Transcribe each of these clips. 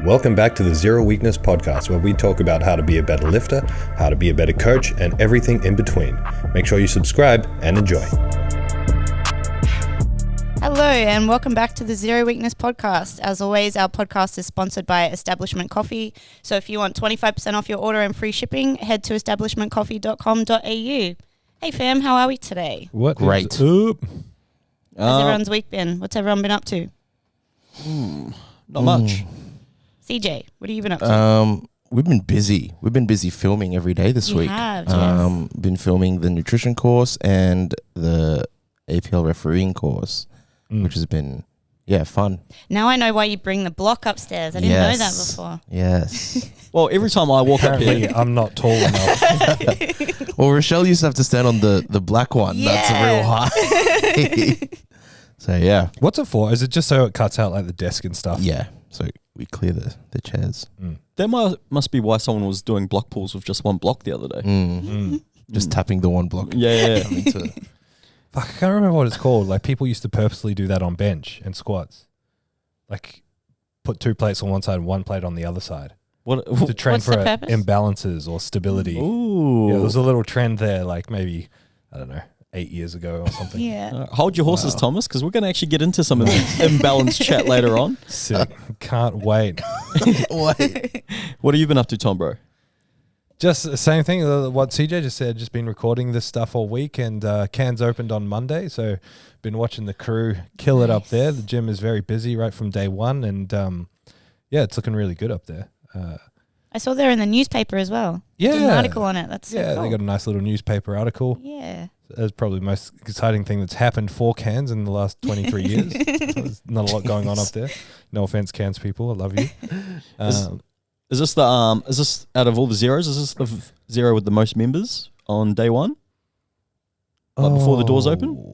Welcome back to the Zero Weakness Podcast, where we talk about how to be a better lifter, how to be a better coach, and everything in between. Make sure you subscribe and enjoy. Hello and welcome back to the Zero Weakness Podcast. As always, our podcast is sponsored by Establishment Coffee. So if you want 25% off your order and free shipping, head to establishmentcoffee.com.au. Hey fam, how are we today? What? Great. How's everyone's week been? What's everyone been up to? Not much. CJ, what have you been up to? We've been busy. We've been busy filming every day this week. Have, yes. Been filming the nutrition course and the APL refereeing course, which has been, fun. Now I know why you bring the block upstairs. I didn't know that before. Yes. Well, every time I walk up here, I'm not tall enough. Well, Rochelle used to have to stand on the black one. Yeah. That's real high. So, yeah. What's it for? Is it just so it cuts out like the desk and stuff? Yeah. So we clear the chairs. that must be why someone was doing block pulls with just one block the other day. Just tapping the one block. Yeah. Fuck, I can't remember what it's called. Like people used to purposely do that on bench and squats. Like put two plates on one side and one plate on the other side. To train What's for the purpose? imbalances or stability. Ooh. Yeah, there was a little trend there, like maybe, I don't know, 8 years ago or something. Yeah. Hold your horses, Thomas, because we're going to actually get into some of this imbalanced chat later on. Sick. Can't wait. Wait. What have you been up to, Tom, bro? Just the same thing, what CJ just said, just been recording this stuff all week, and Cairns opened on Monday, so been watching the crew kill it up there. The gym is very busy right from day one, and it's looking really good up there. I saw they're in the newspaper as well. Yeah. Did an article on it. That's so cool. They got a nice little newspaper article. Yeah. That's probably the most exciting thing that's happened for Cairns in the last 23 years. There's not a lot going on up there. No offense, Cairns people. I love you. Is this out of all the zeros, is this the zero with the most members on day one? Like before the doors open?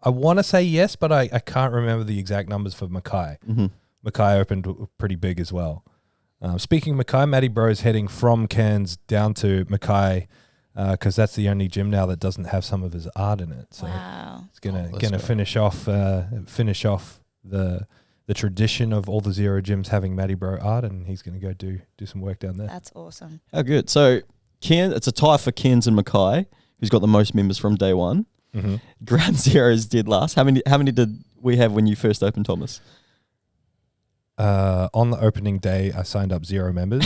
I want to say yes, but I can't remember the exact numbers for Mackay. Mm-hmm. Mackay opened pretty big as well. Speaking of Mackay, Matty Bro's heading from Cairns down to Mackay because that's the only gym now that doesn't have some of his art in it. So Wow. it's gonna finish off the tradition of all the Zero gyms having Matty Bro art, and he's gonna go do some work down there. That's awesome. Oh, good. So Cairns, it's a tie for Cairns and Mackay, who's got the most members from day one. Mm-hmm. Ground Zero's did last. How many did we have when you first opened, Thomas? On the opening day, I signed up 0 members.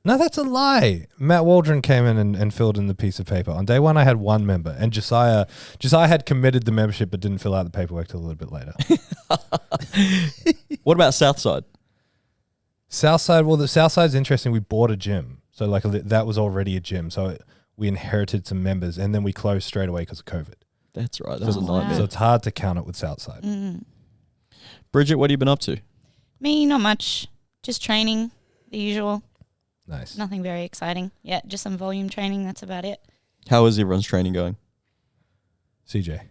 No, that's a lie. Matt Waldron came in and filled in the piece of paper. On day one, I had 1 member, and Josiah had committed the membership but didn't fill out the paperwork till a little bit later. What about Southside? Southside, well, the Southside's interesting. We bought a gym, so like that was already a gym. So we inherited some members, and then we closed straight away because of COVID. That's right. That was a wow. nightmare. So it's hard to count it with Southside. Bridget, what have you been up to? Me, not much. Just training, the usual. Nice. Nothing very exciting. Yeah, just some volume training. That's about it. How is everyone's training going? CJ.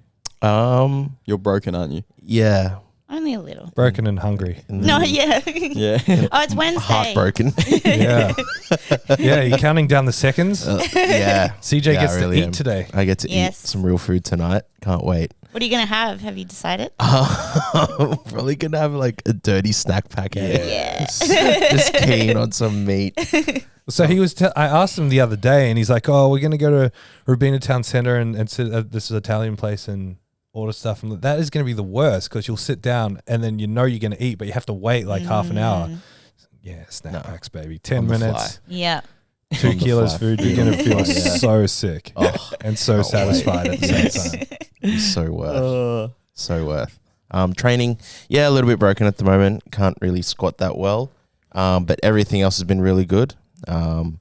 You're broken, aren't you? Yeah. Only a little. Broken and hungry. No, yeah. Yeah. Oh, it's Wednesday. Heartbroken. Yeah. Yeah, you're counting down the seconds? Yeah. CJ Yeah, gets I really to eat am. today. I get to Yes. eat some real food tonight. Can't wait. What are you going to have? Have you decided? Probably gonna have like a dirty snack packet. Yeah. Just keen on some meat. So he was. I asked him the other day, and he's like, "Oh, we're gonna go to Rubina Town Centre and sit at this Italian place and order stuff." And that is gonna be the worst because you'll sit down and then you know you're gonna eat, but you have to wait like half an hour. Yeah, snack packs, baby. 10 On the fly. Yeah. 2 kilos fly. food. You're gonna feel so sick and so can't satisfied at the same time. It's so worth. So worth. Training, a little bit broken at the moment. Can't really squat that well. But everything else has been really good. The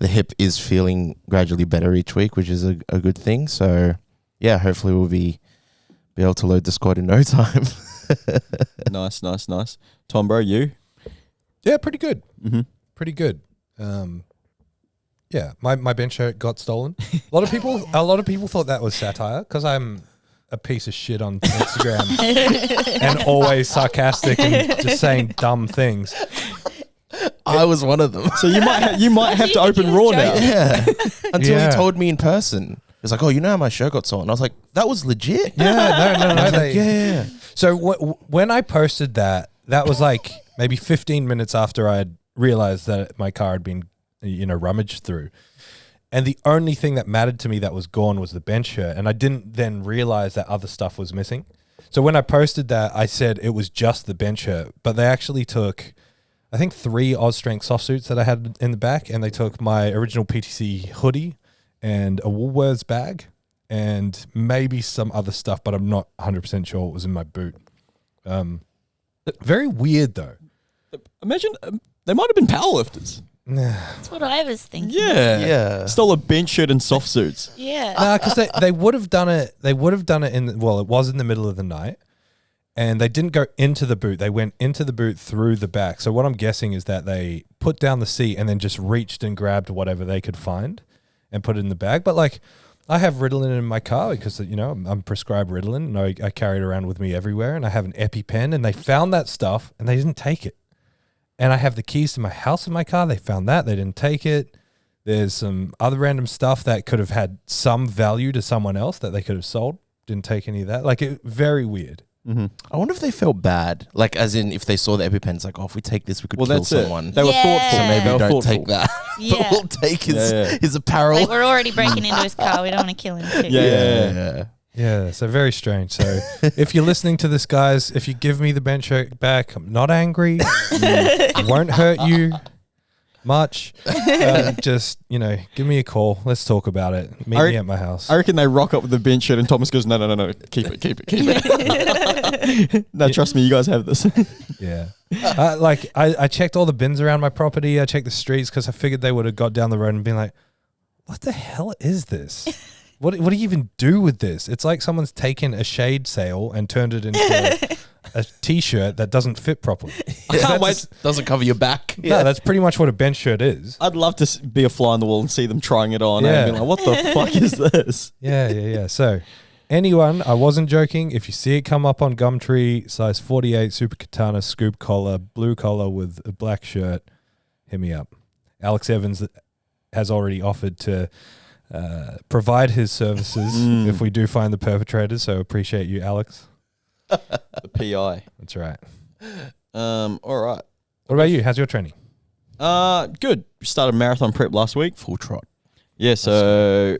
hip is feeling gradually better each week, which is a good thing. So, hopefully we'll be able to load the squad in no time. Nice. Tom, bro, you? Yeah, pretty good. Mm-hmm. Pretty good. My bench shirt got stolen. A lot of people thought that was satire because I'm a piece of shit on Instagram and always sarcastic and just saying dumb things. I was one of them. So you might have to open Raw now. Yeah. Until Yeah. he told me in person. It's like, oh, you know how my shirt got stolen? I was like, that was legit. Yeah, no. Like, yeah. So when I posted that was like maybe 15 minutes after I had realized that my car had been, rummaged through. And the only thing that mattered to me that was gone was the bench shirt. And I didn't then realize that other stuff was missing. So when I posted that, I said it was just the bench shirt. But they actually took, I think, 3 Oz Strength soft suits that I had in the back. And they took my original PTC hoodie and a Woolworths bag and maybe some other stuff, but I'm not 100% sure what was in my boot. Very weird, though. Imagine they might have been powerlifters. That's what I was thinking. Yeah. Stole a bench shirt and soft suits. Yeah. No, because they would have done it. They would have done it it was in the middle of the night, and they didn't go into the boot. They went into the boot through the back. So what I'm guessing is that they put down the seat and then just reached and grabbed whatever they could find and put it in the bag. But like, I have Ritalin in my car because, I'm prescribed Ritalin and I carry it around with me everywhere, and I have an EpiPen, and they found that stuff and they didn't take it. And I have the keys to my house in my car. They found that. They didn't take it. There's some other random stuff that could have had some value to someone else that they could have sold. Didn't take any of that. Like, very weird. Mm-hmm. I wonder if they felt bad. Like, as in, if they saw the EpiPen, it's like, oh, if we take this, we could kill someone. They were thoughtful. So maybe They were don't thoughtful. take that. Yeah. But we'll take his apparel. Like, we're already breaking into his car. We don't want to kill him too. Yeah. Yeah, so very strange. So if you're listening to this, guys, if you give me the bench shirt back, I'm not angry. It won't hurt you much. Just, give me a call. Let's talk about it. Meet me at my house. I reckon they rock up with the bench shirt and Thomas goes, no. Keep it. No, trust me, you guys have this. Yeah. I checked all the bins around my property. I checked the streets because I figured they would have got down the road and been like, what the hell is this? What do you even do with this? It's like someone's taken a shade sail and turned it into a t-shirt that doesn't fit properly. I can't wait. Doesn't cover your back. No, that's pretty much what a bench shirt is. I'd love to be a fly on the wall and see them trying it on and be like, what the fuck is this? Yeah. So anyone, I wasn't joking. If you see it come up on Gumtree, size 48, Super Katana, scoop collar, blue collar with a black shirt, hit me up. Alex Evans has already offered to provide his services if we do find the perpetrators. So appreciate you, Alex. The PI. That's right. All right. What about you? How's your training? Good. Started marathon prep last week. Full trot. Yeah, so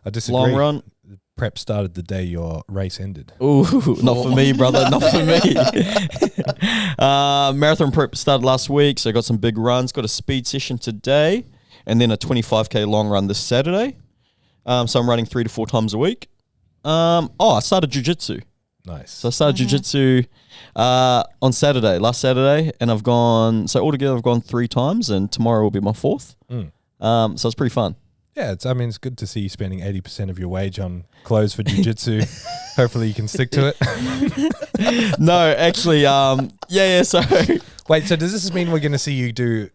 I disagree. long run. Prep started the day your race ended. Ooh, not for me, brother. Not for me. Marathon prep started last week, so I got some big runs. Got a speed session today, and then a 25K long run this Saturday. So I'm running 3 to 4 times a week. I started jiu-jitsu. Nice. So I started jiu-jitsu on Saturday, last Saturday, and altogether I've gone 3 times, and tomorrow will be my 4th. So it's pretty fun. Yeah, it's good to see you spending 80% of your wage on clothes for jiu-jitsu. Hopefully you can stick to it. No, actually, so Wait, so does this mean we're going to see you do,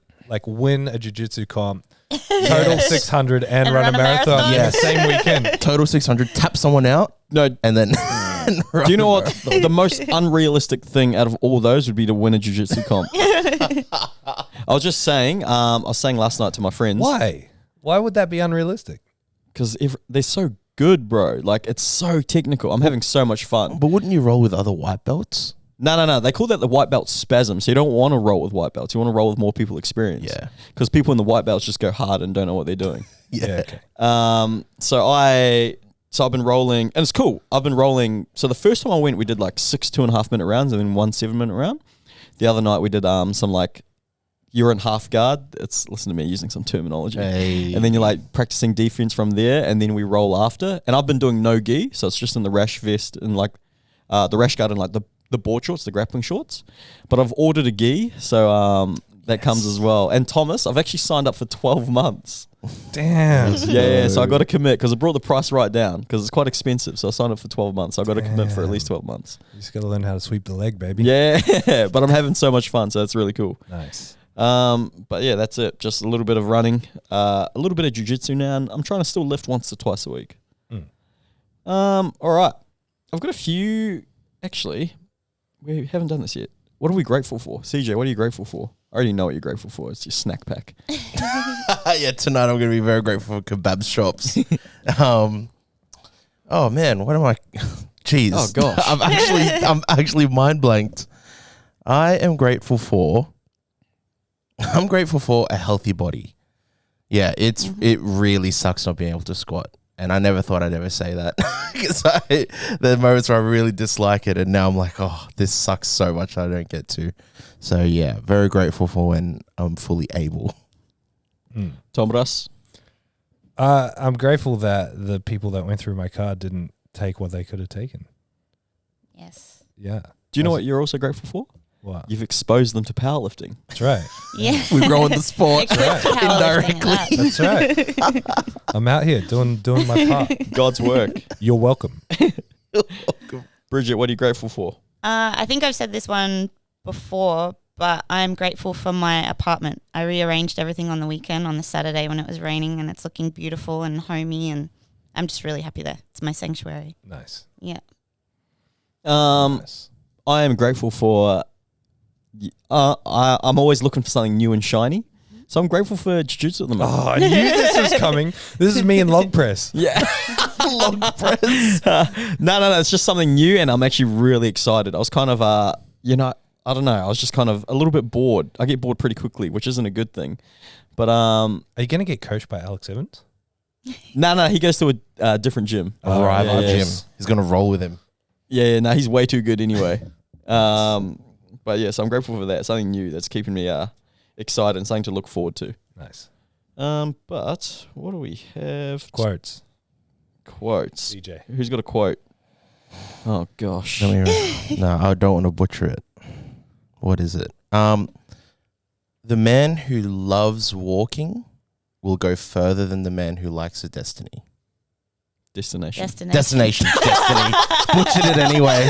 win a jiu-jitsu comp, total 600 and run a marathon in the same weekend? Total 600, tap someone out. No, and then do you know what the most unrealistic thing out of all those would be to win a jiu-jitsu comp? I was just saying, I was saying last night to my friends. Why would that be unrealistic? Because they're so good, bro. It's so technical. I'm having so much fun. But wouldn't you roll with other white belts? No. They call that the white belt spasm. So you don't want to roll with white belts. You want to roll with more people experience. Yeah. Because people in the white belts just go hard and don't know what they're doing. Yeah. Okay. So I've been rolling, and it's cool. I've been rolling. So the first time I went, we did 6 2.5-minute rounds and then 1 7-minute round. The other night we did some you're in half guard. Listen to me using some terminology. Hey. And then you're practicing defense from there, and then we roll after. And I've been doing no gi, so it's just in the rash vest and the rash guard and the board shorts, the grappling shorts. But I've ordered a gi, so that comes as well. And Thomas, I've actually signed up for 12 months. Damn. Yeah, so I got to commit because I brought the price right down because it's quite expensive. So I signed up for 12 months. So I got to commit for at least 12 months. You just got to learn how to sweep the leg, baby. Yeah, but I'm having so much fun, so that's really cool. Nice. But yeah, that's it. Just a little bit of running, a little bit of jiu-jitsu now, and I'm trying to still lift once to twice a week. All right. I've got a few, actually, we haven't done this yet. What are we grateful for? CJ, what are you grateful for? I already know what you're grateful for. It's your snack pack. Yeah, tonight I'm going to be very grateful for kebab shops. Oh man, what am I? Jeez. Oh gosh. I'm actually mind blanked. I'm grateful for a healthy body. Yeah, it really sucks not being able to squat. And I never thought I'd ever say that. Because there are moments where I really dislike it, and now I'm like, oh, this sucks so much I don't get to. So yeah, very grateful for when I'm fully able. Thomas? I'm grateful that the people that went through my car didn't take what they could have taken. Yes. Yeah. Do you know what you're also grateful for? What? You've exposed them to powerlifting. That's right. Yeah. We're growing the sport. Indirectly. That's right. I'm out here doing my part. God's work. You're welcome. Bridget, what are you grateful for? I think I've said this one before, but I'm grateful for my apartment. I rearranged everything on the weekend, on the Saturday when it was raining, and it's looking beautiful and homey, and I'm just really happy there. It's my sanctuary. Nice. Yeah. Nice. I am grateful for... I'm always looking for something new and shiny. So I'm grateful for jiu-jitsu at the moment. Oh, I knew this was coming. This is me in log press. Yeah. Log press. No. It's just something new, and I'm actually really excited. I was kind of, I don't know. I was just kind of a little bit bored. I get bored pretty quickly, which isn't a good thing. But Are you going to get coached by Alex Evans? no, he goes to a different gym. All right, yeah, love yeah. Jim. He's going to roll with him. Yeah, no, he's way too good anyway. But yeah, so I'm grateful for that. Something new that's keeping me excited and something to look forward to. Nice. But what do we have? Quotes. CJ. Who's got a quote? Oh gosh. No, I don't want to butcher it. What is it? The man who loves walking will go further than the man who likes a destiny. Destination. Destiny. Butchered it anyway.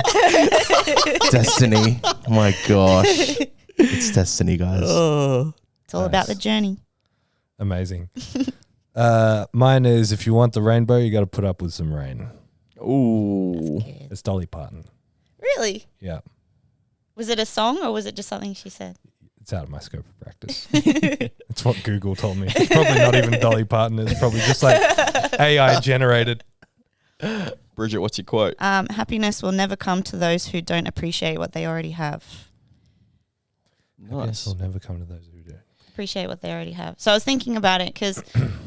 Destiny. Oh my gosh. It's destiny, guys. It's all about Nice. the journey. Amazing. Mine is, if you want the rainbow, you got to put up with some rain. Ooh. It's Dolly Parton. Really? Yeah. Was it a song or was it just something she said? It's out of my scope of practice. It's what Google told me. It's probably not even Dolly Parton. It's probably just like AI generated. Bridget, what's your quote? Happiness will never come to those who don't appreciate what they already have. Happiness will never come to those who do. Appreciate what they already have. So I was thinking about it because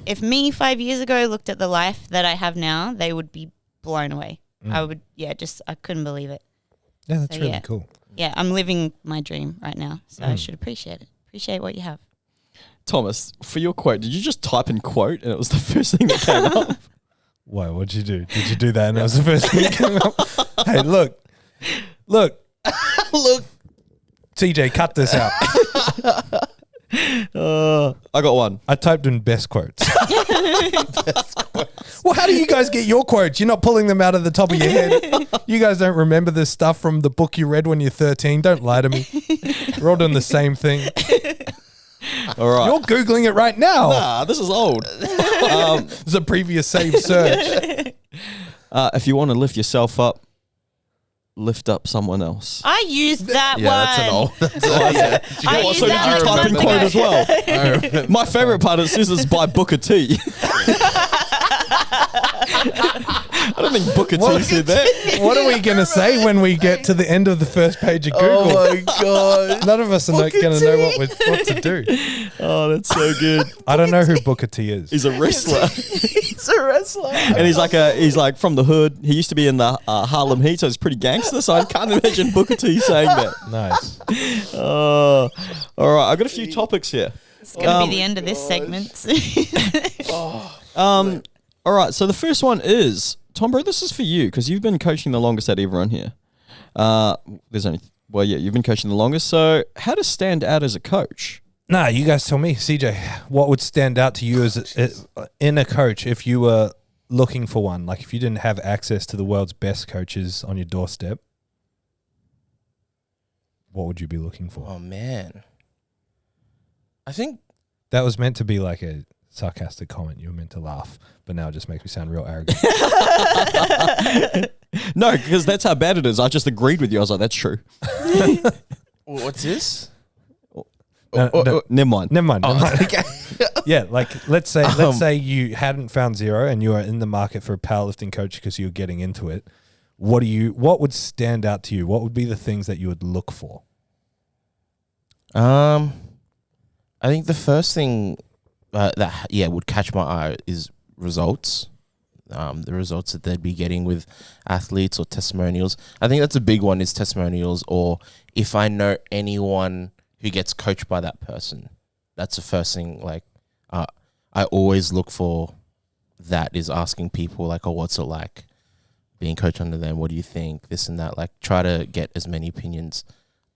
if me 5 years ago looked at the life that I have now, they would be blown away. I couldn't believe it. Yeah, that's So, really yeah. cool. Yeah, I'm living my dream right now, so I should appreciate it. Appreciate what you have. Thomas, for your quote, did you just type in quote and it was the first thing that came up? Why? What'd you do? Did you do that? And that was the first thing that came up. Hey, look. Look. CJ, cut this out. I got one. I typed in best quotes. Well, how do you guys get your quotes? You're not pulling them out of the top of your head. You guys don't remember this stuff from the book you read when you're 13. Don't lie to me. We're all doing the same thing. All right. You're Googling it right now. Nah, this is old. It's a previous saved search. If you want to lift yourself up, lift up someone else. I used that Yeah, one. that's an old. I Oh, used so did that you one type in months quote ago. as well? My favorite part is this is by Booker T. I don't think Booker T said that. What are we going to say when we get to the end of the first page of Google? Oh my god. None of us are going to know what to do. Oh, that's so good. I don't know who Booker T is. He's a wrestler. He's a wrestler. And he's like from the hood. He used to be in the Harlem Heat, so he's pretty gangster. So I can't imagine Booker T saying that. Nice. All right, I've got a few topics here. It's going to be the end of this segment. All right, so the first one is Tom, bro. This is for you because you've been coaching the longest out of everyone here. You've been coaching the longest. So how to stand out as a coach? Nah, you guys tell me, CJ, what would stand out to you as in a coach if you were looking for one? Like if you didn't have access to the world's best coaches on your doorstep, what would you be looking for? Oh man. I think That was meant to be like a sarcastic comment. You were meant to laugh, but now it just makes me sound real arrogant. No, because that's how bad it is. I just agreed with you. I was like, that's true. what's this? No, Never mind. Never mind. Okay. Yeah, like let's say you hadn't found Zero and you are in the market for a powerlifting coach because you're getting into it. What would stand out to you? What would be the things that you would look for? I think the first thing that would catch my eye is results. The results that they'd be getting with athletes or testimonials. I think that's a big one, is testimonials, or if I know anyone who gets coached by that person. That's the first thing, like, I always look for that, is asking people, like, oh, what's it like being coached under them? What do you think? This and that. Like, try to get as many opinions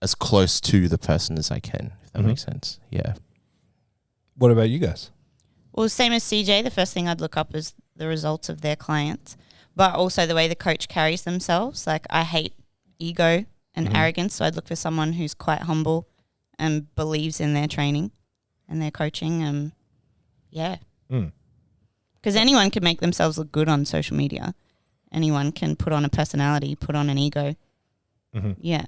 as close to the person as I can, if that makes sense. Yeah. What about you guys? Well, same as CJ, the first thing I'd look up is the results of their clients, but also the way the coach carries themselves. Like, I hate ego and arrogance, so I'd look for someone who's quite humble and believes in their training and their coaching. Because anyone can make themselves look good on social media. Anyone can put on a personality, put on an ego. Yeah.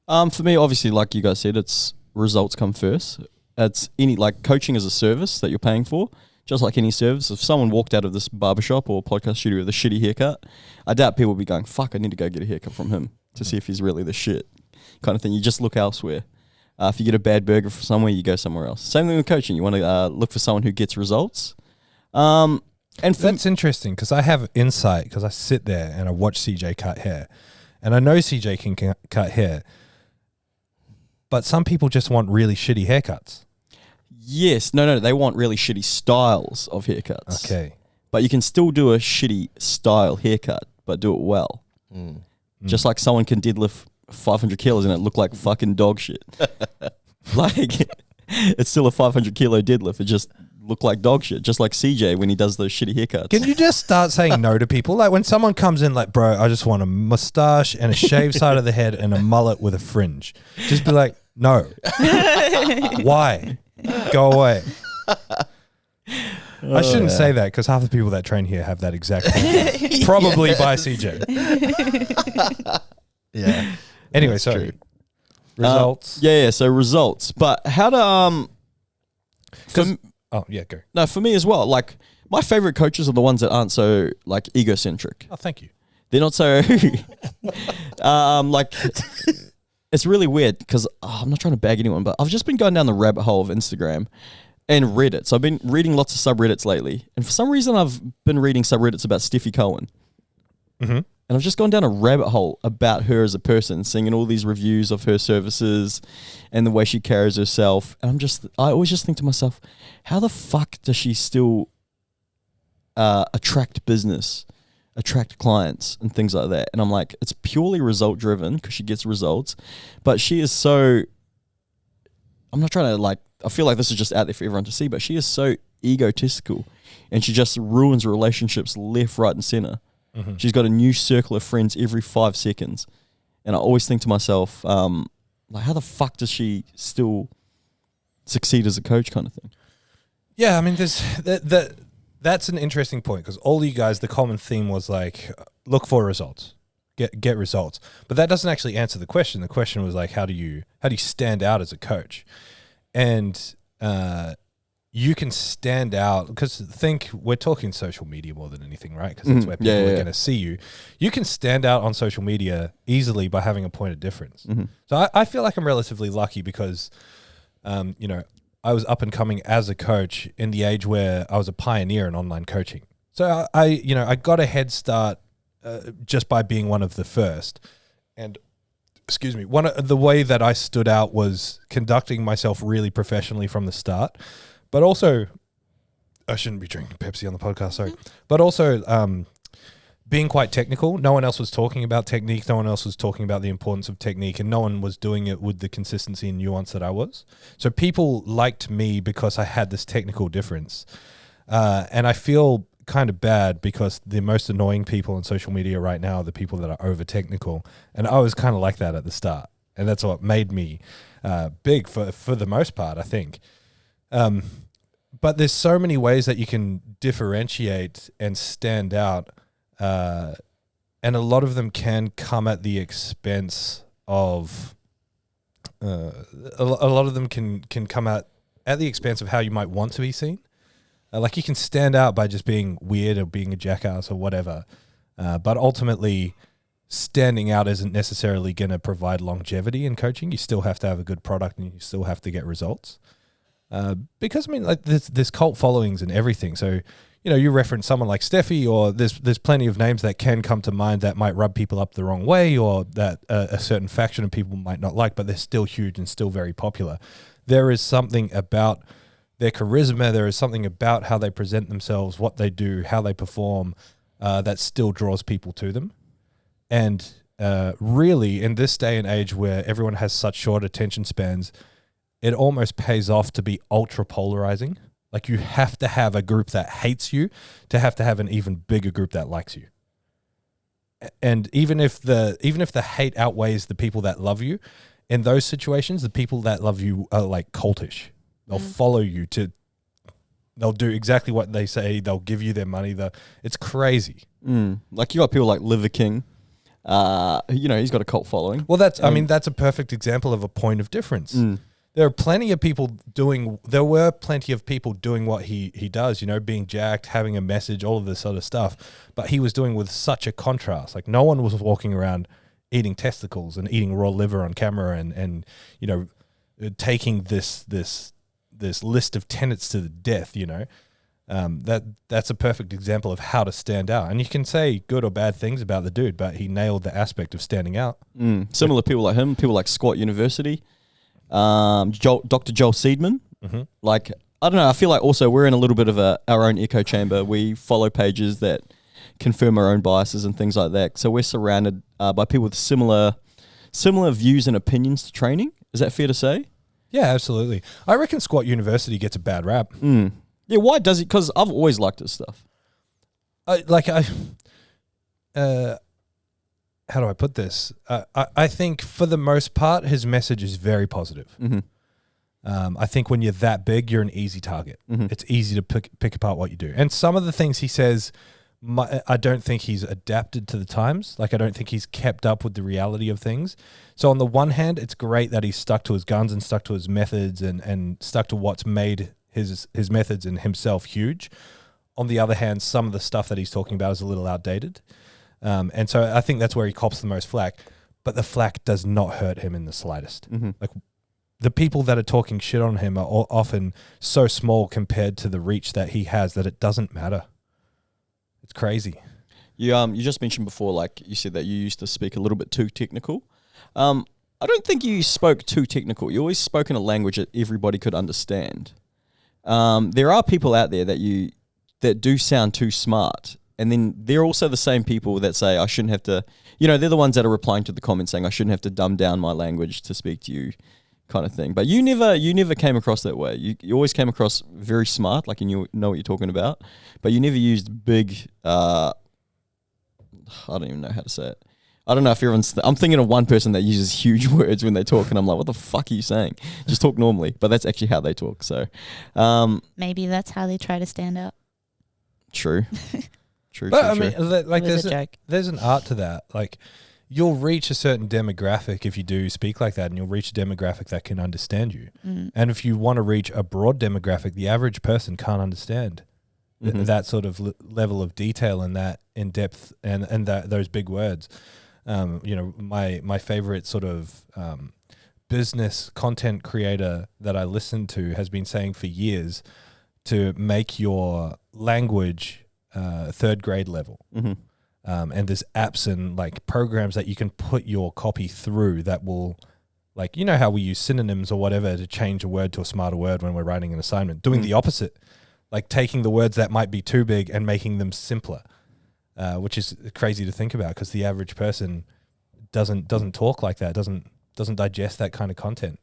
For me, obviously, like you guys said, it's results come first. It's coaching as a service that you're paying for, just like any service. If someone walked out of this barbershop or podcast studio with a shitty haircut, I doubt people would be going, fuck, I need to go get a haircut from him to see if he's really the shit kind of thing. You just look elsewhere. If you get a bad burger from somewhere, you go somewhere else. Same thing with coaching. You want to look for someone who gets results. And that's interesting, because I have insight, because I sit there and I watch CJ cut hair, and I know CJ can cut hair, but some people just want really shitty haircuts. Yes. No. They want really shitty styles of haircuts. Okay. But you can still do a shitty style haircut, but do it well. Just like someone can deadlift 500 kilos and it look like fucking dog shit. Like, it's still a 500 kilo deadlift. It just look like dog shit. Just like CJ when he does those shitty haircuts. Can you just start saying no to people? Like, when someone comes in like, bro, I just want a mustache and a shaved side of the head and a mullet with a fringe. Just be like, no. Why? Go away. I shouldn't say that, because half the people that train here have that exact thing. Probably by CJ. Yeah. Anyway, That's sorry. true. Results. So results. But how to Oh, yeah, go. No, for me as well. Like, my favorite coaches are the ones that aren't so, like, egocentric. Oh, thank you. They're not so like, it's really weird because I'm not trying to bag anyone, but I've just been going down the rabbit hole of Instagram and Reddit. So I've been reading lots of subreddits lately, and for some reason I've been reading subreddits about Stiffy Cohen. And I've just gone down a rabbit hole about her as a person, seeing all these reviews of her services and the way she carries herself. And I always just think to myself, how the fuck does she still attract business, attract clients and things like that? And I'm like, it's purely result driven because she gets results, but she is so, I'm not trying to, like, I feel like this is just out there for everyone to see, but she is so egotistical and she just ruins relationships left, right and center. She's got a new circle of friends every 5 seconds. And I always think to myself, like, how the fuck does she still succeed as a coach kind of thing? Yeah, I mean, that's an interesting point, because all you guys, the common theme was like, look for results, get results. But that doesn't actually answer the question. The question was like, how do you stand out as a coach? And you can stand out, because we're talking social media more than anything, right? Because that's where people are going to see you. You can stand out on social media easily by having a point of difference. So I feel like I'm relatively lucky because, I was up and coming as a coach in the age where I was a pioneer in online coaching. So I got a head start just by being one of the first. And excuse me, the way that I stood out was conducting myself really professionally from the start. But also, I shouldn't be drinking Pepsi on the podcast, sorry. But also being quite technical. No one else was talking about technique. No one else was talking about the importance of technique. And no one was doing it with the consistency and nuance that I was. So people liked me because I had this technical difference. And I feel kind of bad because the most annoying people on social media right now are the people that are over-technical. And I was kind of like that at the start. And that's what made me big for the most part, I think. But there's so many ways that you can differentiate and stand out, and a lot of them can come at the expense of a lot of them can come at at the expense of how you might want to be seen. Like you can stand out by just being weird or being a jackass or whatever, but ultimately standing out isn't necessarily going to provide longevity in coaching. You still have to have a good product and you still have to get results. Because I mean, like there's cult followings and everything. So, you know, you reference someone like Steffi, or there's plenty of names that can come to mind that might rub people up the wrong way, or that a certain faction of people might not like, but they're still huge and still very popular. There is something about their charisma. There is something about how they present themselves, what they do, how they perform, that still draws people to them. And really, in this day and age where everyone has such short attention spans, it almost pays off to be ultra polarizing. Like you have to have a group that hates you to have an even bigger group that likes you. And even if the hate outweighs the people that love you, in those situations, the people that love you are like cultish. They'll follow you they'll do exactly what they say. They'll give you their money. It's crazy. Like you got people like Liver King. You know, he's got a cult following. Well, that's a perfect example of a point of difference. There were plenty of people doing what he does, you know, being jacked, having a message, all of this sort of stuff. But he was doing with such a contrast. Like no one was walking around eating testicles and eating raw liver on camera and you know, taking this list of tenets to the death, you know. That's a perfect example of how to stand out. And you can say good or bad things about the dude, but he nailed the aspect of standing out. Similar people like him, people like Squat University. Dr. Joel Seedman. Like, I don't know, I feel like also we're in a little bit of our own echo chamber. We follow pages that confirm our own biases and things like that. So we're surrounded by people with similar views and opinions to training. Is that fair to say? Yeah, absolutely. I reckon Squat University gets a bad rap. Yeah, why does it? Because I've always liked his stuff. How do I put this? I think for the most part, his message is very positive. I think when you're that big, you're an easy target. It's easy to pick apart what you do. And some of the things he says, I don't think he's adapted to the times. Like, I don't think he's kept up with the reality of things. So on the one hand, it's great that he's stuck to his guns and stuck to his methods and stuck to what's made his methods and himself huge. On the other hand, some of the stuff that he's talking about is a little outdated. And so I think that's where he cops the most flack, but the flack does not hurt him in the slightest. Like the people that are talking shit on him are often so small compared to the reach that he has that it doesn't matter. It's crazy. You just mentioned before, like you said that you used to speak a little bit too technical. I don't think you spoke too technical. You always spoke in a language that everybody could understand. There are people out there that do sound too smart. And then they're also the same people that say, I shouldn't have to, you know, they're the ones that are replying to the comments saying, I shouldn't have to dumb down my language to speak to you, kind of thing. But you never came across that way. You always came across very smart, like you know what you're talking about. But you never used big, I don't even know how to say it. I don't know if everyone's, I'm thinking of one person that uses huge words when they talk, and I'm like, what the fuck are you saying? Just talk normally. But that's actually how they talk. So maybe that's how they try to stand out. True. But I mean, like there's an art to that. Like you'll reach a certain demographic if you do speak like that, and you'll reach a demographic that can understand you. And if you want to reach a broad demographic, the average person can't understand that sort of level of detail and that in depth and those big words. You know, my favorite sort of business content creator that I listen to has been saying for years to make your language third grade level. And there's apps and like programs that you can put your copy through that will, like, you know how we use synonyms or whatever to change a word to a smarter word when we're writing an assignment, doing the opposite, like taking the words that might be too big and making them simpler, which is crazy to think about because the average person doesn't talk like that, doesn't digest that kind of content.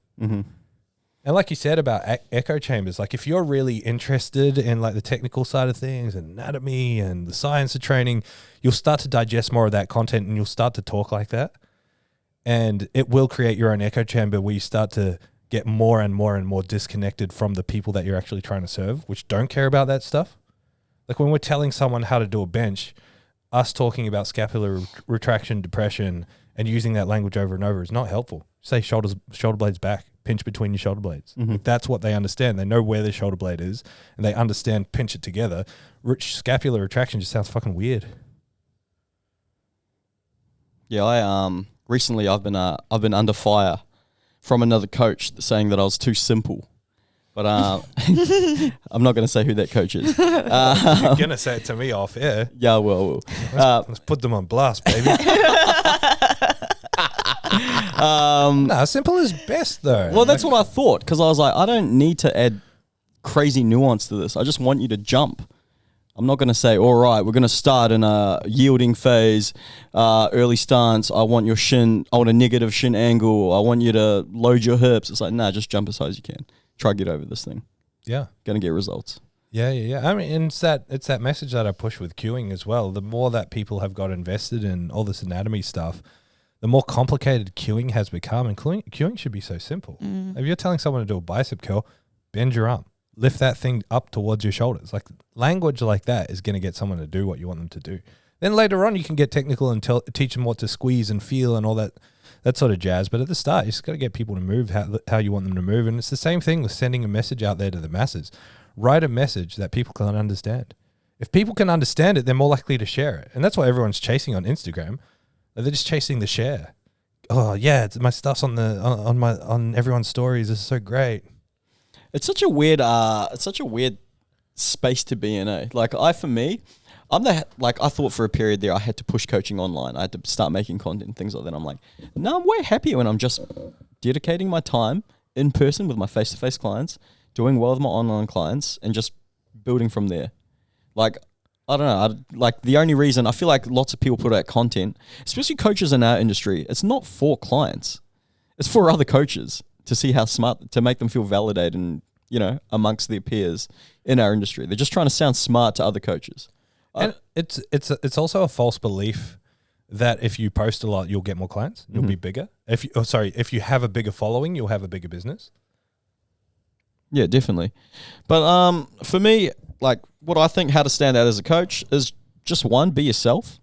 And like you said about echo chambers, like if you're really interested in like the technical side of things and anatomy and the science of training, you'll start to digest more of that content and you'll start to talk like that. And it will create your own echo chamber where you start to get more and more and more disconnected from the people that you're actually trying to serve, which don't care about that stuff. Like when we're telling someone how to do a bench, us talking about scapular retraction, depression, and using that language over and over is not helpful. Say shoulder blades back. pinch between your shoulder blades. Mhm. That's what they understand. They know where their shoulder blade is, and they understand pinch it together. Rich scapular retraction just sounds fucking weird. Yeah, I recently I've been under fire from another coach saying that I was too simple, but I'm not going to say who that coach is. You're gonna say it to me off air. Yeah, well, Let's put them on blast, baby. Nah, simple is best though. well, that's what I thought, because I was like, I don't need to add crazy nuance to this. I just want you to jump. I'm not going to say, all right, we're going to start in a yielding phase, early stance. I want a negative shin angle. I want you to load your hips. It's like, nah, just jump as high as you can. Try to get over this thing. Yeah. Going to get results. Yeah. I mean, and it's that message that I push with cueing as well. The more that people have got invested in all this anatomy stuff, the more complicated cueing has become. And cueing should be so simple. If you're telling someone to do a bicep curl, bend your arm. Lift that thing up towards your shoulders. Like language like that is going to get someone to do what you want them to do. Then later on, you can get technical and teach them what to squeeze and feel and all that sort of jazz. But at the start, you just got to get people to move how you want them to move. And it's the same thing with sending a message out there to the masses. Write a message that people can understand. If people can understand it, they're more likely to share it. And that's what everyone's chasing on Instagram. They're just chasing the share. Oh yeah, my stuff's on everyone's stories. This is so great. It's such a weird space to be in. Like I thought for a period there I had to push coaching online. I had to start making content and things like that. I'm like, no, I'm way happier when I'm just dedicating my time in person with my face-to-face clients, doing well with my online clients, and just building from there. Like, I don't know. The only reason I feel like lots of people put out content, especially coaches in our industry, it's not for clients. It's for other coaches to see how smart, to make them feel validated and, amongst their peers in our industry. They're just trying to sound smart to other coaches. And it's also a false belief that if you post a lot, you'll get more clients. You'll be bigger. If you have a bigger following, you'll have a bigger business. Yeah, definitely. But for me, like what I think how to stand out as a coach is just one, be yourself.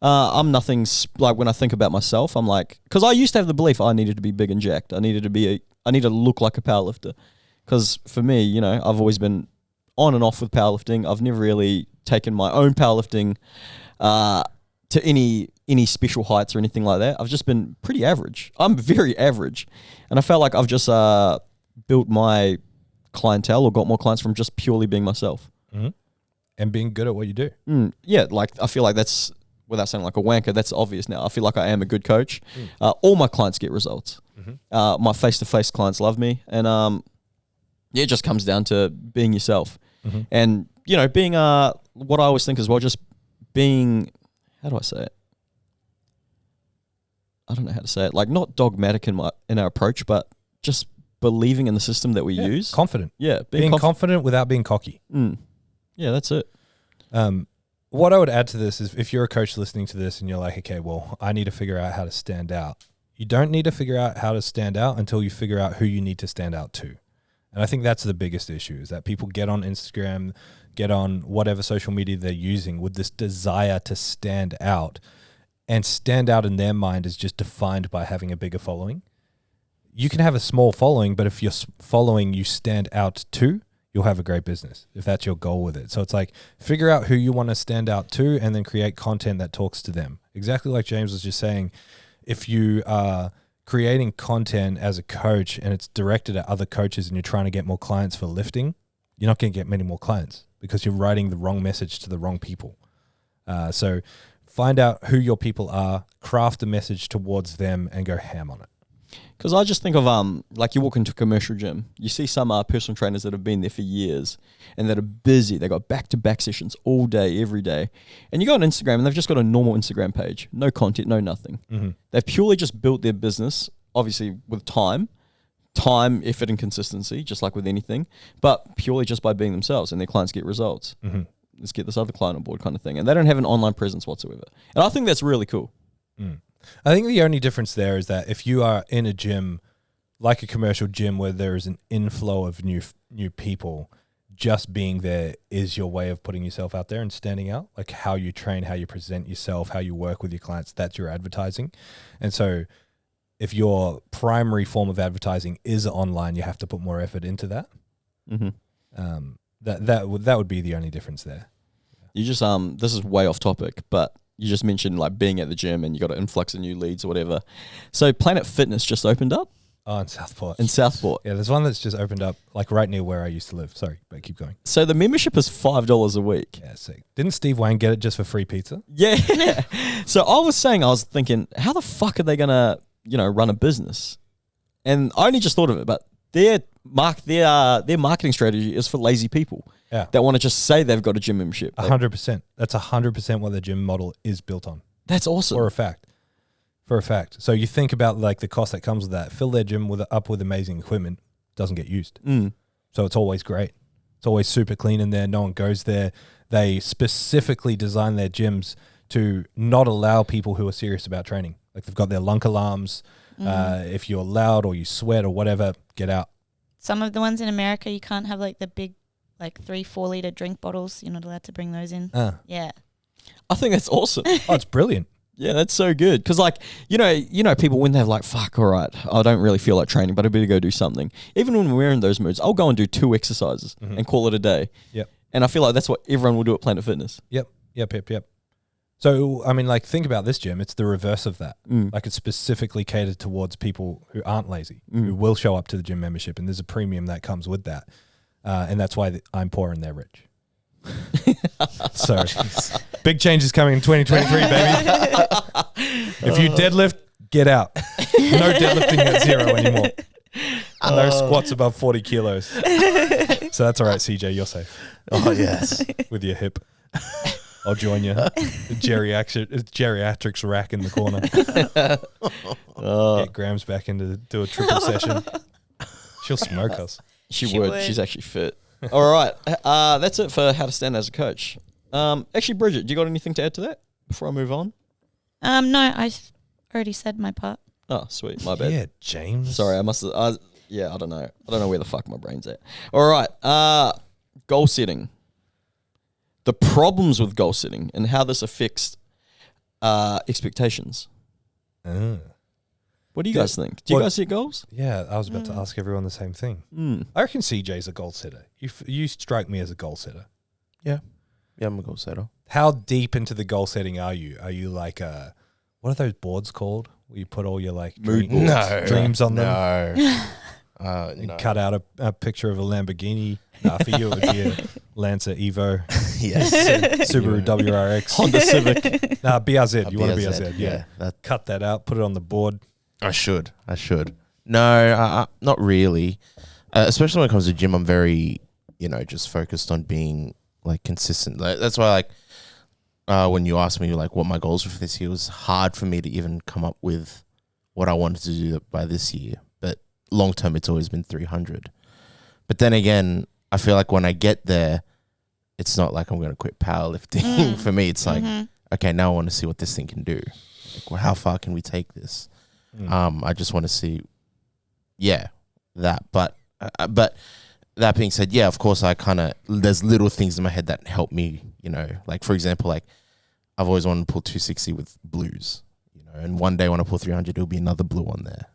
I'm nothing like when I think about myself, I'm like, because I used to have the belief I needed to be big and jacked. I need to look like a powerlifter. Because for me, I've always been on and off with powerlifting. I've never really taken my own powerlifting to any special heights or anything like that. I've just been pretty average. I'm very average. And I felt like I've just built my clientele or got more clients from just purely being myself. Mm-hmm. And being good at what you do. Yeah, like I feel like that's, without sounding like a wanker, that's obvious now. I feel like I am a good coach. All my clients get results. My face-to-face clients love me. And it just comes down to being yourself. And, being what I always think as well, just being, how do I say it? I don't know how to say it. Like not dogmatic in our approach, but just believing in the system that we use. Confident. Yeah. Being confident without being cocky. Yeah, that's it. What I would add to this is if you're a coach listening to this and you're like, okay, well, I need to figure out how to stand out. You don't need to figure out how to stand out until you figure out who you need to stand out to. And I think that's the biggest issue is that people get on Instagram, get on whatever social media they're using with this desire to stand out, and stand out in their mind is just defined by having a bigger following. You can have a small following, but if your following you stand out to, you'll have a great business if that's your goal with it. So it's like figure out who you want to stand out to and then create content that talks to them. Exactly like James was just saying, if you are creating content as a coach and it's directed at other coaches and you're trying to get more clients for lifting, you're not going to get many more clients because you're writing the wrong message to the wrong people. So find out who your people are, craft a message towards them and go ham on it. Because I just think of like you walk into a commercial gym, you see some personal trainers that have been there for years and that are busy. They got back-to-back sessions all day, every day. And you go on Instagram and they've just got a normal Instagram page, no content, no nothing. They've purely just built their business, obviously with time, effort, and consistency, just like with anything, but purely just by being themselves, and their clients get results. Let's get this other client on board, kind of thing. And they don't have an online presence whatsoever. And I think that's really cool. I think the only difference there is that if you are in a gym, like a commercial gym where there is an inflow of new people, just being there is your way of putting yourself out there and standing out. Like how you train, how you present yourself, how you work with your clients, that's your advertising. And so if your primary form of advertising is online, you have to put more effort into that. Mm-hmm. That would be the only difference there. You just this is way off topic, but you just mentioned like being at the gym and you got to influx of new leads or whatever. So Planet Fitness just opened up Oh, in Southport. Yeah, there's one that's just opened up like right near where I used to live. Sorry, but keep going. So the membership is $5 a week. Yeah, sick. Didn't Steve Wayne get it just for free pizza? Yeah. So I was thinking, how the fuck are they gonna, run a business? And I only just thought of it, but their marketing strategy is for lazy people. Yeah. That want to just say they've got a gym membership. 100%. That's 100% what the gym model is built on. That's awesome. For a fact. So you think about like the cost that comes with that. Fill their gym up with amazing equipment. Doesn't get used. So it's always great. It's always super clean in there. No one goes there. They specifically design their gyms to not allow people who are serious about training. Like they've got their lunk alarms. If you're loud or you sweat or whatever, get out. Some of the ones in America, you can't have like the big, like 3-4 liter drink bottles. You're not allowed to bring those in. Yeah. I think that's awesome. Oh, it's brilliant. Yeah, that's so good. Because like, people when they're like, fuck, all right, I don't really feel like training, but I better go do something. Even when we're in those moods, I'll go and do 2 exercises and call it a day. Yep. And I feel like that's what everyone will do at Planet Fitness. Yep. So, I mean, like, think about this gym. It's the reverse of that. Like, it's specifically catered towards people who aren't lazy, who will show up to the gym membership, and there's a premium that comes with that. And that's why I'm poor and they're rich. So, big changes coming in 2023, baby. If you deadlift, get out. No deadlifting at zero anymore. No squats above 40 kilos. So that's all right, CJ. You're safe. Oh, yes. With your hip. I'll join you. The geriatrics rack in the corner. Get Grams back in to do a triple session. She'll smoke us. She would. She's actually fit. All right. That's it for how to stand as a coach. Actually, Bridget, do you got anything to add to that before I move on? No, I already said my part. Oh, sweet. My bad. Yeah, James. Sorry, I must have. I don't know. I don't know where the fuck my brain's at. All right. Goal setting. The problems with goal setting and how this affects expectations. What do you guys think? Do you guys set goals? Yeah, I was about to ask everyone the same thing. I reckon CJ's a goal setter. You strike me as a goal setter. Yeah, I'm a goal setter. How deep into the goal setting are you? Are you like what are those boards called? Where you put all your like dreams on them? No. Cut out a picture of a Lamborghini. For you, it would be a Lancer Evo. Yes. Subaru WRX. Honda Civic. BRZ. You want a BRZ. Yeah. Cut that out. Put it on the board. I should. No, not really. Especially when it comes to gym, I'm very, just focused on being like consistent. That's why when you asked me like what my goals were for this year, it was hard for me to even come up with what I wanted to do by this year. But long term, it's always been 300. But then again, I feel like when I get there, it's not like I'm going to quit powerlifting. For me, it's like, okay, now I want to see what this thing can do. Like, well, how far can we take this? I just want to see, that. But that being said, of course, there's little things in my head that help me, like, for example, like, I've always wanted to pull 260 with blues, and one day when I pull 300, there'll be another blue on there,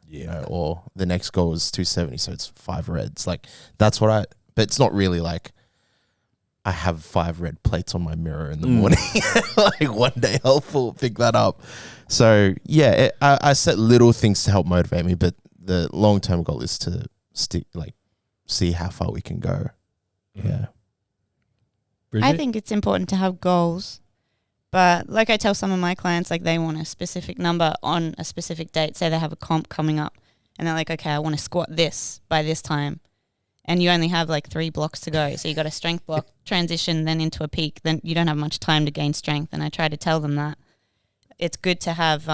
or the next goal is 270, so it's 5 reds. Like, that's what but it's not really like I have 5 red plates on my mirror in the morning. Like, one day I'll pick that up. So, I set little things to help motivate me, but the long-term goal is to see how far we can go. Yeah. Bridget? I think it's important to have goals. But like I tell some of my clients, like they want a specific number on a specific date. Say they have a comp coming up and they're like, okay, I want to squat this by this time. And you only have like 3 blocks to go. So you got a strength block, transition, then into a peak. Then you don't have much time to gain strength. And I try to tell them that it's good to have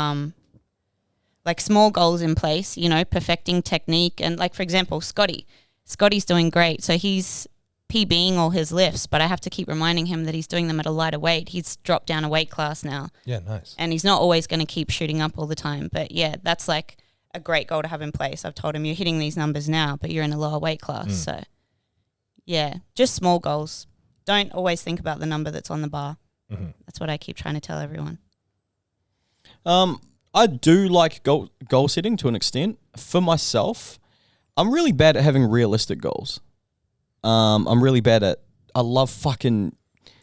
like small goals in place, perfecting technique. And like, for example, Scotty's doing great. So he's PBing all his lifts, but I have to keep reminding him that he's doing them at a lighter weight. He's dropped down a weight class now. Yeah, nice. And he's not always going to keep shooting up all the time. But yeah, that's like a great goal to have in place. I've told him you're hitting these numbers now, but you're in a lower weight class. So yeah, just small goals. Don't always think about the number that's on the bar. That's what I keep trying to tell everyone. I I do like goal setting to an extent. For myself, I'm really bad at having realistic goals. I'm really bad at. I love fucking.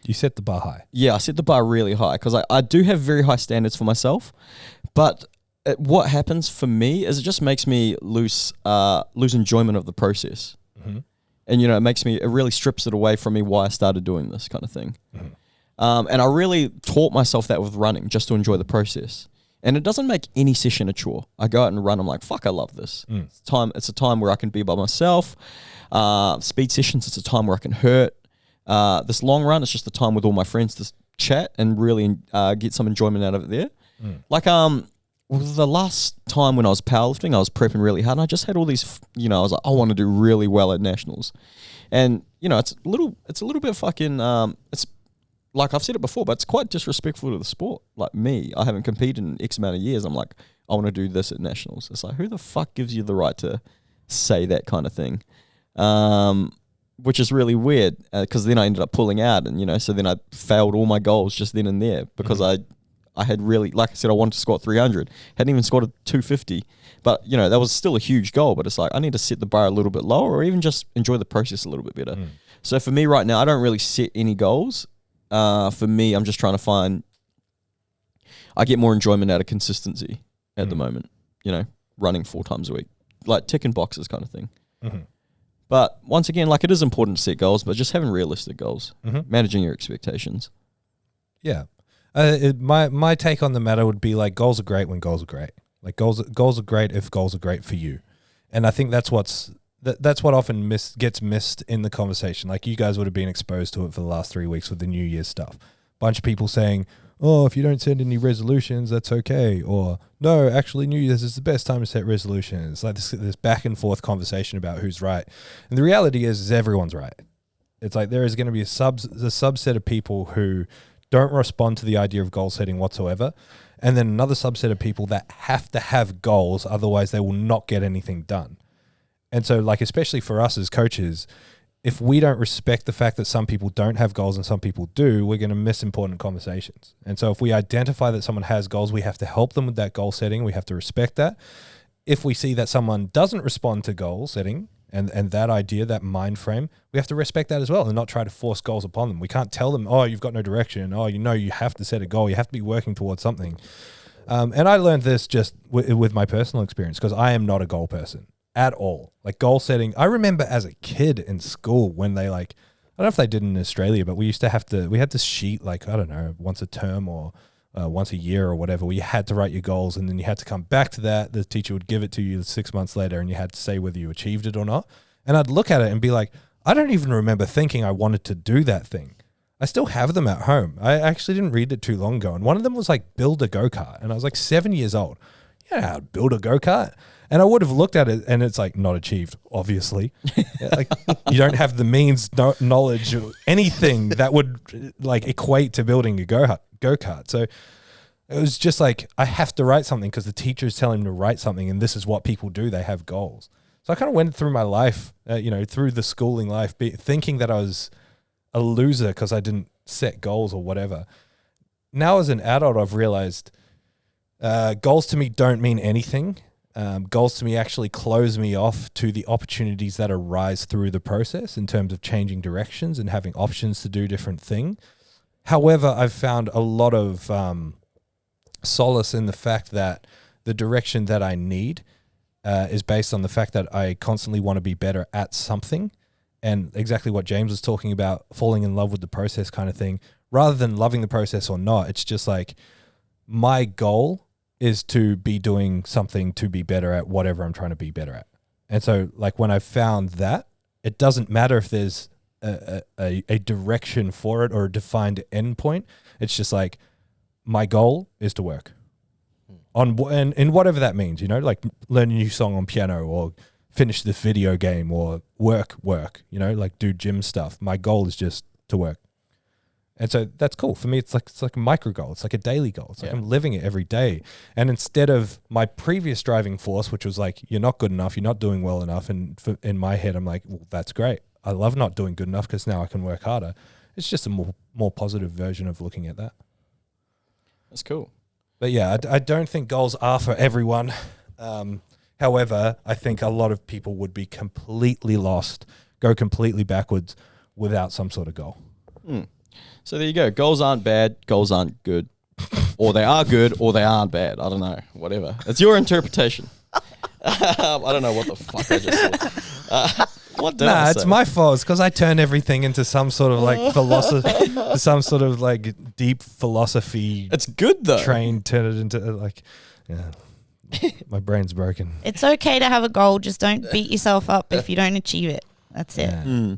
You set the bar high. Yeah, I set the bar really high because I do have very high standards for myself, but what happens for me is it just makes me lose enjoyment of the process, and it really strips it away from me why I started doing this kind of thing, and I really taught myself that with running just to enjoy the process, and it doesn't make any session a chore. I go out and run. I'm like, fuck, I love this. It's a time where I can be by myself. Speed sessions, it's a time where I can hurt. This long run, it's just the time with all my friends to chat and really get some enjoyment out of it there. Like the last time when I was powerlifting, I was prepping really hard, and I just had all these. I was like, I want to do really well at nationals, and it's a little bit fucking. It's like I've said it before, but it's quite disrespectful to the sport. Like me, I haven't competed in X amount of years. I'm like, I want to do this at nationals. It's like, who the fuck gives you the right to say that kind of thing? Which is really weird because then I ended up pulling out, and so then I failed all my goals just then and there because I had really, like I said, I wanted to squat 300, hadn't even squatted 250, but that was still a huge goal. But it's like I need to set the bar a little bit lower, or even just enjoy the process a little bit better. So for me right now, I don't really set any goals. For me, I'm just trying to find. I get more enjoyment out of consistency at the moment. Running 4 times a week, like ticking boxes kind of thing. But once again, like it is important to set goals, but just having realistic goals, managing your expectations. Yeah. My take on the matter would be like goals are great when goals are great. Like goals are great if goals are great for you. And I think that's what often gets missed in the conversation. Like you guys would have been exposed to it for the last 3 weeks with the New Year's stuff. Bunch of people saying, oh, if you don't set any resolutions, that's okay. Or, no, actually, New Year's is the best time to set resolutions. It's like this back and forth conversation about who's right. And the reality is everyone's right. It's like there is going to be a subset of people who don't respond to the idea of goal setting whatsoever. And then another subset of people that have to have goals, otherwise they will not get anything done. And so, like, especially for us as coaches, if we don't respect the fact that some people don't have goals and some people do, we're going to miss important conversations. And so if we identify that someone has goals, we have to help them with that goal setting. We have to respect that. If we see that someone doesn't respond to goal setting and that idea, that mind frame, we have to respect that as well and not try to force goals upon them. We can't tell them, oh, you've got no direction. Oh, you have to set a goal. You have to be working towards something. And I learned this just with my personal experience because I am not a goal person. At all. Like goal setting. I remember as a kid in school when they I don't know if they did in Australia, but we had this sheet I don't know, once a term or once a year or whatever, where you had to write your goals and then you had to come back to that. The teacher would give it to you 6 months later and you had to say whether you achieved it or not. And I'd look at it and be like, I don't even remember thinking I wanted to do that thing. I still have them at home. I actually didn't read it too long ago. And one of them was build a go-kart. And I was 7 years old. You know how to build a go-kart? And I would have looked at it and it's not achieved, obviously. You don't have the means, knowledge, or anything that would equate to building a go-kart. So it was just I have to write something because the teacher is telling me to write something and this is what people do. They have goals. So I kind of went through my life, through the schooling life, thinking that I was a loser because I didn't set goals or whatever. Now as an adult, I've realized goals to me don't mean anything. Goals to me actually close me off to the opportunities that arise through the process in terms of changing directions and having options to do different things. However, I've found a lot of solace in the fact that the direction that I need is based on the fact that I constantly want to be better at something. And exactly what James was talking about, falling in love with the process kind of thing, rather than loving the process or not. It's just my goal is to be doing something to be better at whatever I'm trying to be better at. And so when I found that, it doesn't matter if there's a direction for it or a defined endpoint. It's just my goal is to work and in whatever that means, learn a new song on piano or finish this video game or work, do gym stuff. My goal is just to work. And so that's cool. For me, it's like a micro goal. It's like a daily goal. It's I'm living it every day. And instead of my previous driving force, which was you're not good enough, you're not doing well enough. And in my head, I'm well, that's great. I love not doing good enough because now I can work harder. It's just a more positive version of looking at that. That's cool. But yeah, I don't think goals are for everyone. However, I think a lot of people would be completely lost, go completely backwards without some sort of goal. So there you go. Goals aren't bad. Goals aren't good. Or they are good or they aren't bad. I don't know. Whatever. It's your interpretation. I don't know what the fuck I just said. What did I say? It's my fault. It's because I turn everything into some sort of like philosophy, some sort of like deep philosophy. It's good though. Turn it into like, yeah. My brain's broken. It's okay to have a goal. Just don't beat yourself up if you don't achieve it. That's it. Yeah.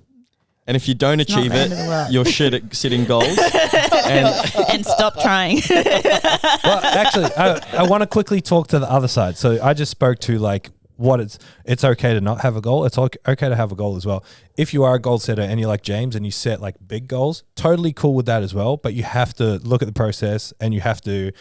And if you don't achieve not the end of the it, world. you're shit at setting goals. And stop trying. Well, actually, I want to quickly talk to the other side. So I just spoke to like what it's okay to not have a goal. It's okay to have a goal as well. If you are a goal setter and you're like James and you set like big goals, totally cool with that as well. But you have to look at the process and you have to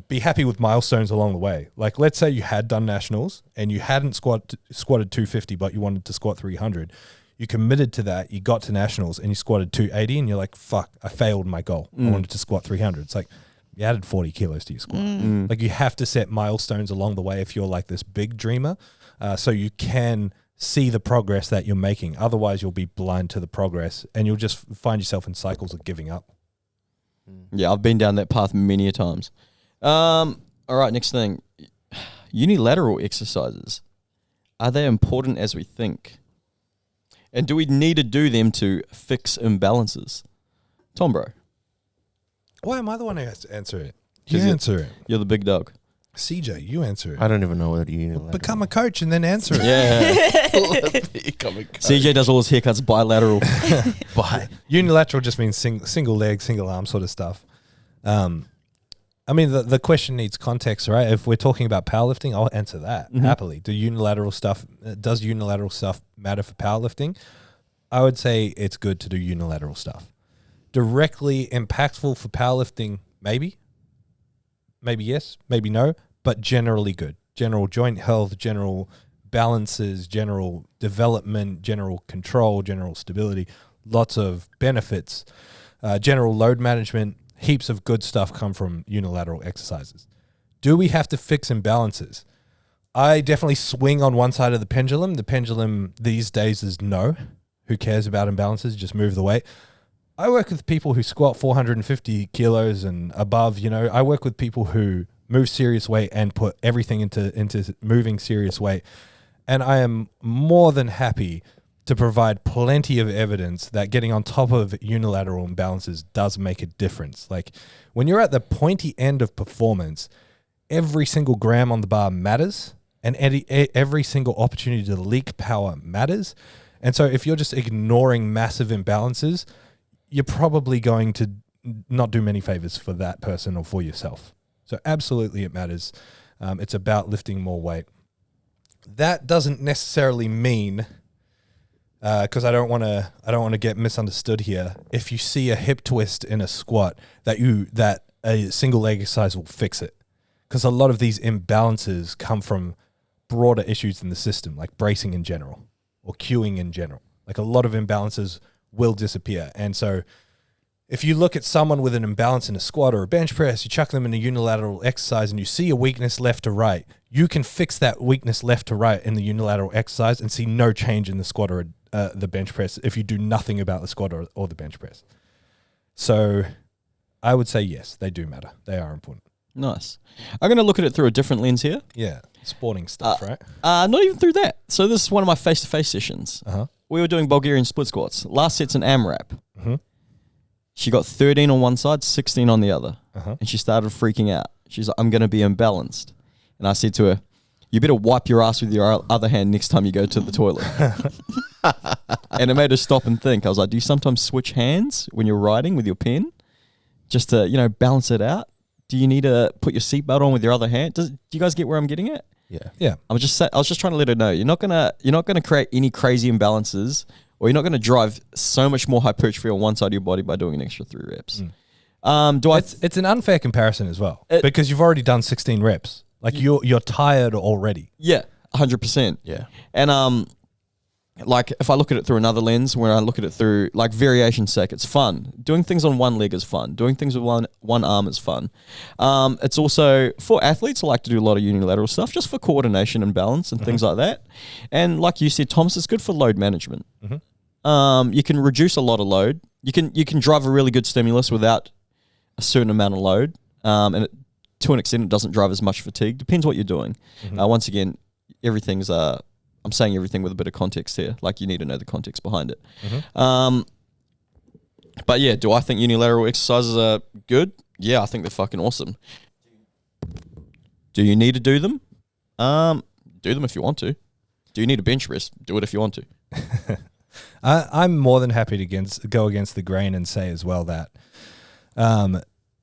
be happy with milestones along the way. Like let's say you had done nationals and you hadn't squatted 250, but you wanted to squat 300. You committed to that, you got to nationals and you squatted 280 and you're like, fuck, I failed my goal. I wanted to squat 300. It's like, you added 40 kilos to your squat. Like you have to set milestones along the way if you're like this big dreamer, so you can see the progress that you're making. Otherwise, you'll be blind to the progress and you'll just find yourself in cycles of giving up. Yeah, I've been down that path many a times. All right, next thing. Unilateral exercises. Are they important as we think? And do we need to do them to fix imbalances? Tom, bro. Why am I the one who has to answer it? You 'Cause answer it. You're the big dog. CJ, you answer it. I don't even know what unilateral. Become a coach and then answer it. Yeah. Become a coach. CJ does all his haircuts bilateral. Unilateral just means single leg, single arm sort of stuff. I mean, the question needs context, right? If we're talking about powerlifting, I'll answer that happily. Does unilateral stuff matter for powerlifting? I would say it's good to do unilateral stuff. Directly impactful for powerlifting, maybe. Maybe yes, maybe no, but generally good. General joint health, general balances, general development, general control, general stability, lots of benefits, general load management. Heaps of good stuff come from unilateral exercises. Do we have to fix imbalances? I definitely swing on one side of the pendulum. The pendulum these days is no. Who cares about imbalances? Just move the weight. I work with people who squat 450 kilos and above. You know, I work with people who move serious weight and put everything into moving serious weight. And I am more than happy to provide plenty of evidence that getting on top of unilateral imbalances does make a difference. Like when you're at the pointy end of performance, every single gram on the bar matters and every single opportunity to leak power matters. And so if you're just ignoring massive imbalances, you're probably going to not do many favors for that person or for yourself. So absolutely it matters. It's about lifting more weight. That doesn't necessarily mean, because I don't want to get misunderstood here. If you see a hip twist in a squat, that a single leg exercise will fix it, because a lot of these imbalances come from broader issues in the system, like bracing in general or cueing in general. Like a lot of imbalances will disappear, and so if you look at someone with an imbalance in a squat or a bench press, you chuck them in a unilateral exercise and you see a weakness left to right, you can fix that weakness left to right in the unilateral exercise and see no change in the squat or the bench press if you do nothing about the squat or the bench press. So I would say yes, they do matter. They are important. Nice. I'm going to look at it through a different lens here. Yeah, sporting stuff, right? Not even through that. So this is one of my face-to-face sessions. We were doing Bulgarian split squats. Last set's an AMRAP. She got 13 on one side, 16 on the other. And she started freaking out. She's like, I'm going to be imbalanced. And I said to her, you better wipe your ass with your other hand next time you go to the toilet. And it made her stop and think. I was like, do you sometimes switch hands when you're writing with your pen? Just to, balance it out? Do you need to put your seatbelt on with your other hand? Do you guys get where I'm getting at? Yeah. I was just trying to let her know you're not gonna create any crazy imbalances, or you're not gonna drive so much more hypertrophy on one side of your body by doing an extra 3 reps. It's an unfair comparison as well, because you've already done 16 reps. Like you're tired already. Yeah, 100%. Yeah. And like if I look at it through another lens, when I look at it through like variation's sake, it's fun. Doing things on one leg is fun. Doing things with one arm is fun. It's also for athletes who like to do a lot of unilateral stuff, just for coordination and balance and things like that. And like you said, Thomas, it's good for load management. You can reduce a lot of load. You can drive a really good stimulus without a certain amount of load, and to an extent, it doesn't drive as much fatigue. Depends what you're doing. Once again, everything's I'm saying everything with a bit of context here. Like you need to know the context behind it. But yeah, do I think unilateral exercises are good? Yeah, I think they're fucking awesome. Do you need to do them? Do them if you want to. Do you need a bench press? Do it if you want to. I'm more than happy to go against the grain and say as well that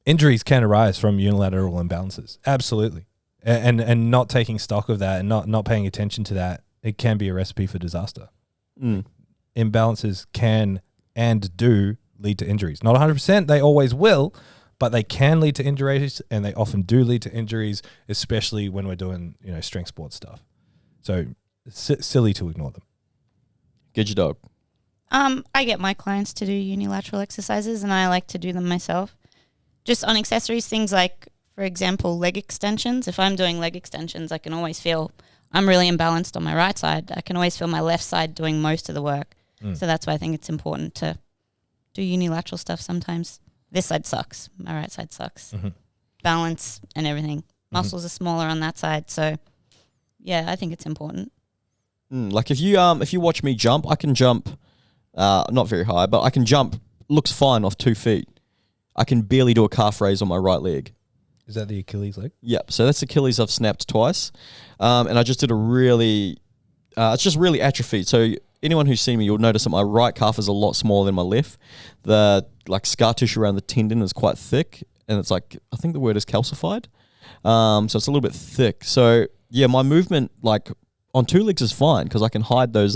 injuries can arise from unilateral imbalances. Absolutely. And not taking stock of that and not paying attention to that, it can be a recipe for disaster. Imbalances can and do lead to injuries. Not 100%, they always will, but they can lead to injuries, and they often do lead to injuries, especially when we're doing strength sports stuff. So it's silly to ignore them. Get your dog. I get my clients to do unilateral exercises, and I like to do them myself. Just on accessories, things like, for example, leg extensions. If I'm doing leg extensions, I can always feel I'm really imbalanced on my right side. I can always feel my left side doing most of the work. So that's why I think it's important to do unilateral stuff sometimes. This side sucks. My right side sucks. Balance and everything. Muscles are smaller on that side. So, yeah, I think it's important. Like if you watch me jump, I can jump not very high, but I can jump, looks fine off 2 feet. I can barely do a calf raise on my right leg. Is that the Achilles leg? Yep. So that's Achilles I've snapped twice. And I just did it's just really atrophied. So anyone who's seen me, you'll notice that my right calf is a lot smaller than my left. The scar tissue around the tendon is quite thick, and it's I think the word is calcified. So it's a little bit thick. So yeah, my movement on 2 legs is fine because I can hide those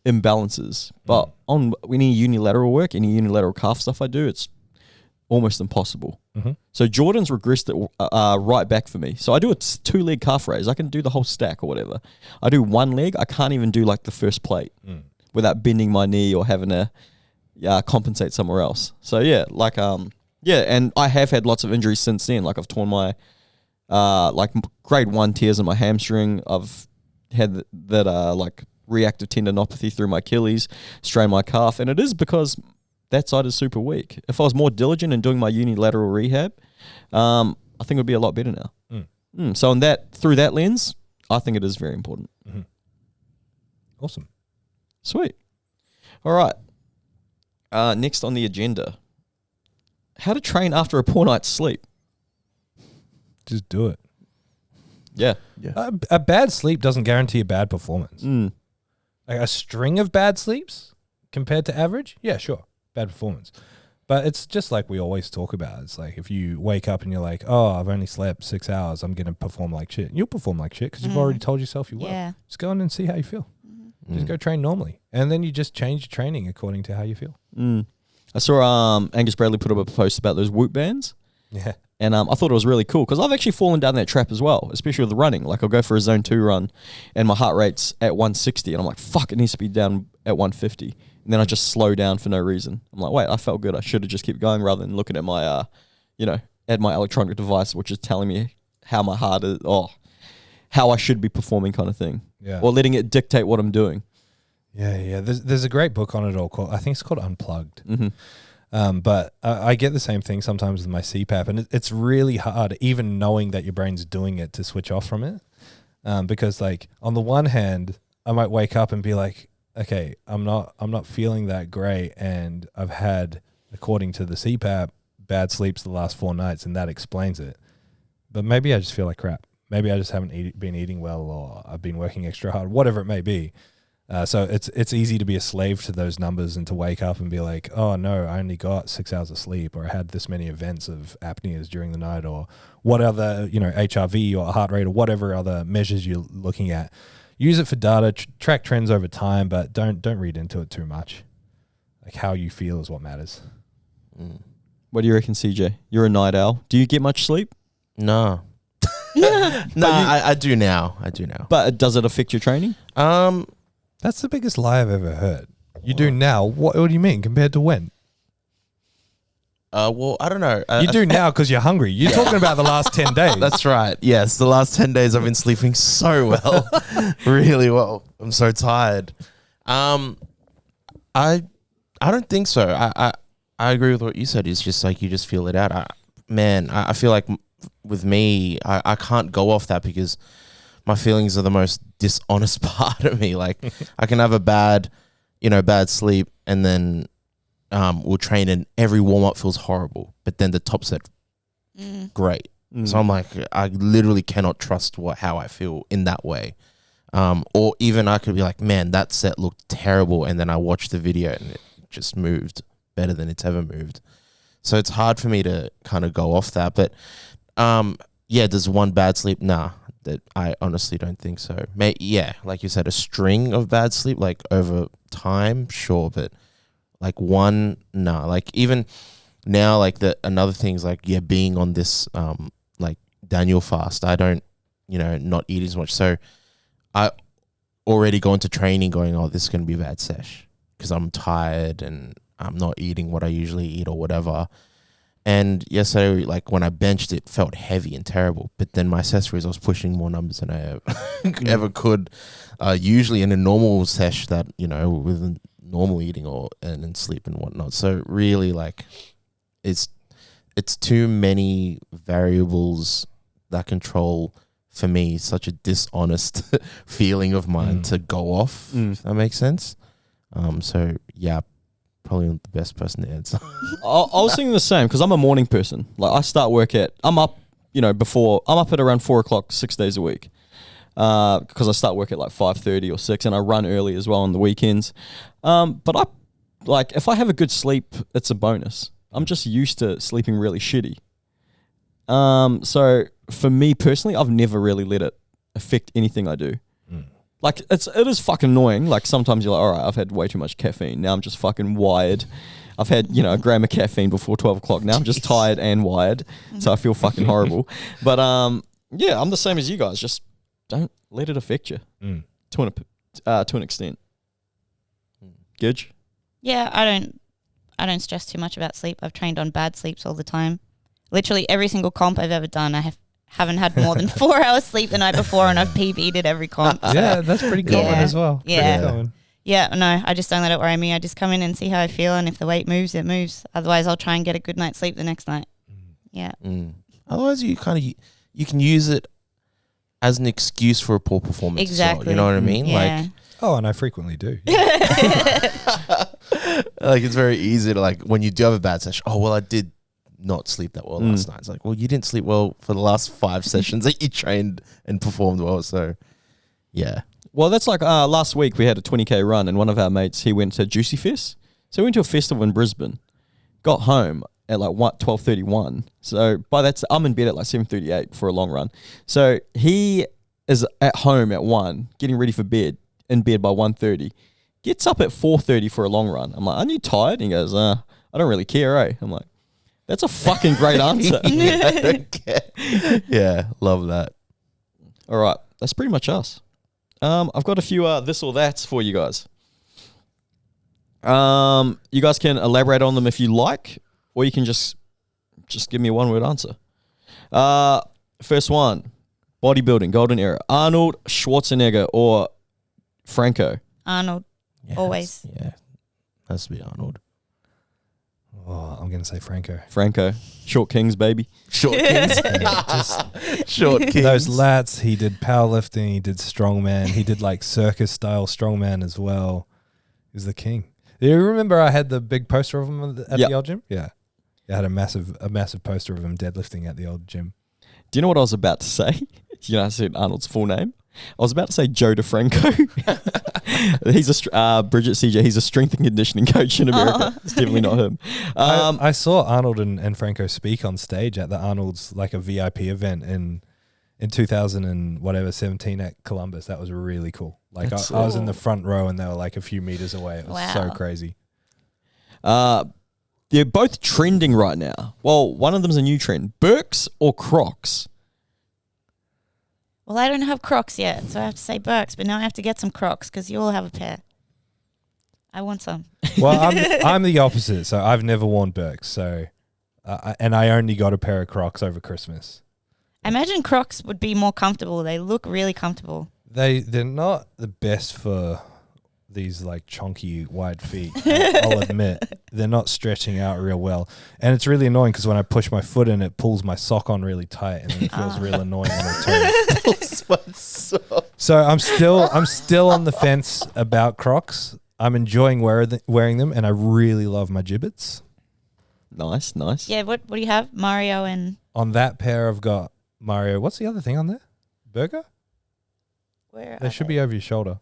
imbalances. But on any unilateral work, any unilateral calf stuff I do, it's almost impossible. So Jordan's regressed it right back for me. So I do a 2-leg calf raise. I can do the whole stack or whatever. I do 1 leg. I can't even do the first plate without bending my knee or having to compensate somewhere else. So yeah, and I have had lots of injuries since then. I've torn my grade 1 tears in my hamstring. I've had that reactive tendinopathy through my Achilles, strained my calf, and it is because that side is super weak. If I was more diligent in doing my unilateral rehab, I think it would be a lot better now. So through that lens, I think it is very important. Awesome. Sweet. All right. Next on the agenda, how to train after a poor night's sleep. Just do it. Yeah. A bad sleep doesn't guarantee a bad performance. A string of bad sleeps compared to average, yeah, sure. Bad performance. But it's just like we always talk about. It's like if you wake up and you're like, oh, I've only slept 6 hours, I'm going to perform like shit. You'll perform like shit because you've already told yourself you will. Yeah. Just go in and see how you feel. Just go train normally. And then you just change your training according to how you feel. I saw Angus Bradley put up a post about those Whoop bands. Yeah. And I thought it was really cool because I've actually fallen down that trap as well, especially with the running. I'll go for a zone 2 run and my heart rate's at 160 and I'm like, fuck, it needs to be down at 150. And then I just slow down for no reason. I'm like, wait, I felt good. I should have just kept going rather than looking at my, at my electronic device, which is telling me how my heart is, how I should be performing kind of thing. Yeah. Or letting it dictate what I'm doing. Yeah. There's a great book on it all called, I think it's called Unplugged. But I get the same thing sometimes with my CPAP, and it's really hard, even knowing that your brain's doing it, to switch off from it. Because on the one hand, I might wake up and be like, okay, I'm not feeling that great, and I've had, according to the CPAP, bad sleeps the last 4 nights, and that explains it. But maybe I just feel like crap. Maybe I just haven't been eating well, or I've been working extra hard, whatever it may be. So it's easy to be a slave to those numbers and to wake up and be like, oh no, I only got 6 hours of sleep, or I had this many events of apneas during the night, or what other, HRV or heart rate or whatever other measures you're looking at. Use it for data, track trends over time, but don't read into it too much. How you feel is what matters. What do you reckon, CJ? You're a night owl. Do you get much sleep? No. I do now. But does it affect your training? Depends That's the biggest lie I've ever heard. You do now. What do you mean compared to when? Well, I don't know. You do now because you're hungry. You're talking about the last 10 days. That's right. Yes, the last 10 days I've been sleeping so well, really well. I'm so tired. I don't think so. I agree with what you said. It's just like you just feel it out. I feel like with me, I can't go off that because my feelings are the most dishonest part of me. Like I can have a bad sleep and then we'll train and every warm-up feels horrible, but then the top set, great. So I'm like, I literally cannot trust how I feel in that way. Or even I could be like, man, that set looked terrible, and then I watched the video and it just moved better than it's ever moved. So it's hard for me to kind of go off that. But does one bad sleep? Nah, that I honestly don't think so. Like you said, a string of bad sleep, like over time, sure, but like one, nah. Like even now, like another thing is like, being on this like Daniel fast, I don't, not eat as much. So I already go into training going, oh, this is going to be a bad sesh because I'm tired and I'm not eating what I usually eat or whatever. And yesterday, like when I benched, it felt heavy and terrible. But then my accessories, I was pushing more numbers than I ever could. Usually in a normal sesh that, with normal eating and sleep and whatnot. So really, like, it's too many variables that control, for me, such a dishonest feeling of mine to go off, if that makes sense. So yeah, probably not the best person to answer. I was thinking the same because I'm a morning person. Like I start work I'm up at around 4 o'clock 6 days a week. Because I start work at like 5:30 or 6, and I run early as well on the weekends. But if I have a good sleep, it's a bonus. I'm just used to sleeping really shitty. So for me personally, I've never really let it affect anything I do. Like it is fucking annoying. Like sometimes you're like, all right, I've had way too much caffeine. Now I'm just fucking wired. I've had, a gram of caffeine before 12 o'clock. Now I'm just tired and wired. So I feel fucking horrible. But I'm the same as you guys. Just don't let it affect you to an extent. Good? Yeah, I don't stress too much about sleep. I've trained on bad sleeps all the time. Literally every single comp I've ever done, I haven't had more than 4 hours sleep the night before, and I've PB'd at every comp. So. Yeah, that's pretty common as well. Yeah. Pretty common. Yeah, no, I just don't let it worry me. I just come in and see how I feel, and if the weight moves, it moves. Otherwise, I'll try and get a good night's sleep the next night. Yeah. Otherwise, you can use it as an excuse for a poor performance. Exactly. As well, you know what I mean? Yeah. Like, oh, and I frequently do. like it's very easy to like when you do have a bad session. Oh well, I did not sleep that well last night. It's like, well, you didn't sleep well for the last 5 sessions that you trained and performed well. So, yeah. Well, that's like last week we had a 20K run, and one of our mates, he went to Juicy Fest. So we went to a festival in Brisbane, got home at like 12:31. So by that, I'm in bed at like 7:38 for a long run. So he is at home at 1, getting ready for bed, in bed by 1:30. Gets up at 4:30 for a long run. I'm like, aren't you tired? And he goes, I don't really care, eh? I'm like, that's a fucking great answer. I don't care. Yeah, love that. All right, that's pretty much us. I've got a few this or that's for you guys. You guys can elaborate on them if you like, or you can just give me a one-word answer. First one, bodybuilding, golden era. Arnold Schwarzenegger or Franco? Arnold, always. Yeah, has to be Arnold. Oh, I'm going to say Franco. Franco. Short Kings, baby. Short Kings. Short Kings. Those lats, he did powerlifting, he did strongman, he did like circus style strongman as well. He was the king. Do you remember I had the big poster of him at the old gym? Yeah. I had a massive poster of him deadlifting at the old gym. Do you know what I was about to say? I said Arnold's full name. I was about to say Joe DeFranco. He's a Bridget CJ. He's a strength and conditioning coach in America. It's definitely not him. I saw Arnold and Franco speak on stage at the Arnold's like a VIP event in 2017 at Columbus. That was really cool. Like I was in the front row and they were like a few meters away. It was so crazy. They're both trending right now. Well, one of them's a new trend. Birks or Crocs? Well, I don't have Crocs yet, so I have to say Birks, but now I have to get some Crocs because you all have a pair. I want some. Well, I'm the opposite. So I've never worn Birks. So, and I only got a pair of Crocs over Christmas. I imagine Crocs would be more comfortable. They look really comfortable. They're not the best for these like chunky wide feet. I'll admit they're not stretching out real well, and it's really annoying because when I push my foot in, it pulls my sock on really tight, and then it feels real annoying on the toe. So I'm still on the fence about Crocs. I'm enjoying wearing them, and I really love my gibbets. Nice. Yeah, what do you have? Mario and... On that pair, I've got Mario. What's the other thing on there? Burger? Where They should be over your shoulder.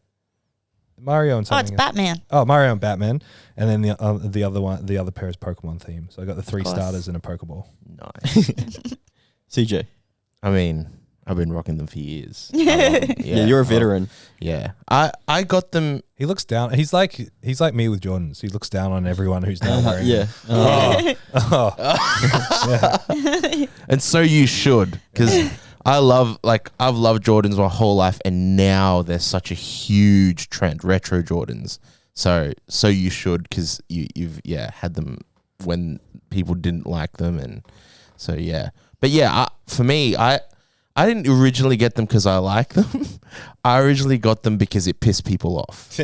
Mario and something. Oh, it's Batman. Oh, Mario and Batman, and then the other pair is Pokemon theme. So I got the 3 starters and a Pokeball. Nice. CJ. I mean, I've been rocking them for years. Yeah, you're a veteran. Yeah, I got them. He looks down. He's like me with Jordans. He looks down on everyone who's not wearing. Yeah. Yeah. And so you should, because I've loved Jordans my whole life, and now they're such a huge trend, retro Jordans. So you should, because you've had them when people didn't like them, and so yeah. But yeah, for me, I didn't originally get them because I like them. I originally got them because it pissed people off.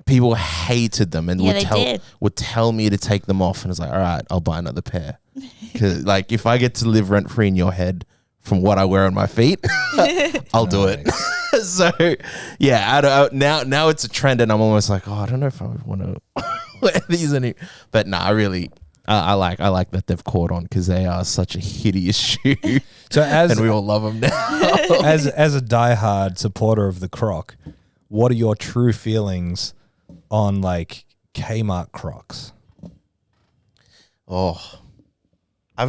People hated them and would tell me to take them off, and I was like, all right, I'll buy another pair. Because like, if I get to live rent free in your head from what I wear on my feet, I'll do it. So yeah, now it's a trend, and I'm almost like, oh, I don't know if I would want to wear these any. But no, I really. I like that they've caught on, because they are such a hideous shoe. So and we all love them now. as a diehard supporter of the Croc, what are your true feelings on like Kmart Crocs? Oh, I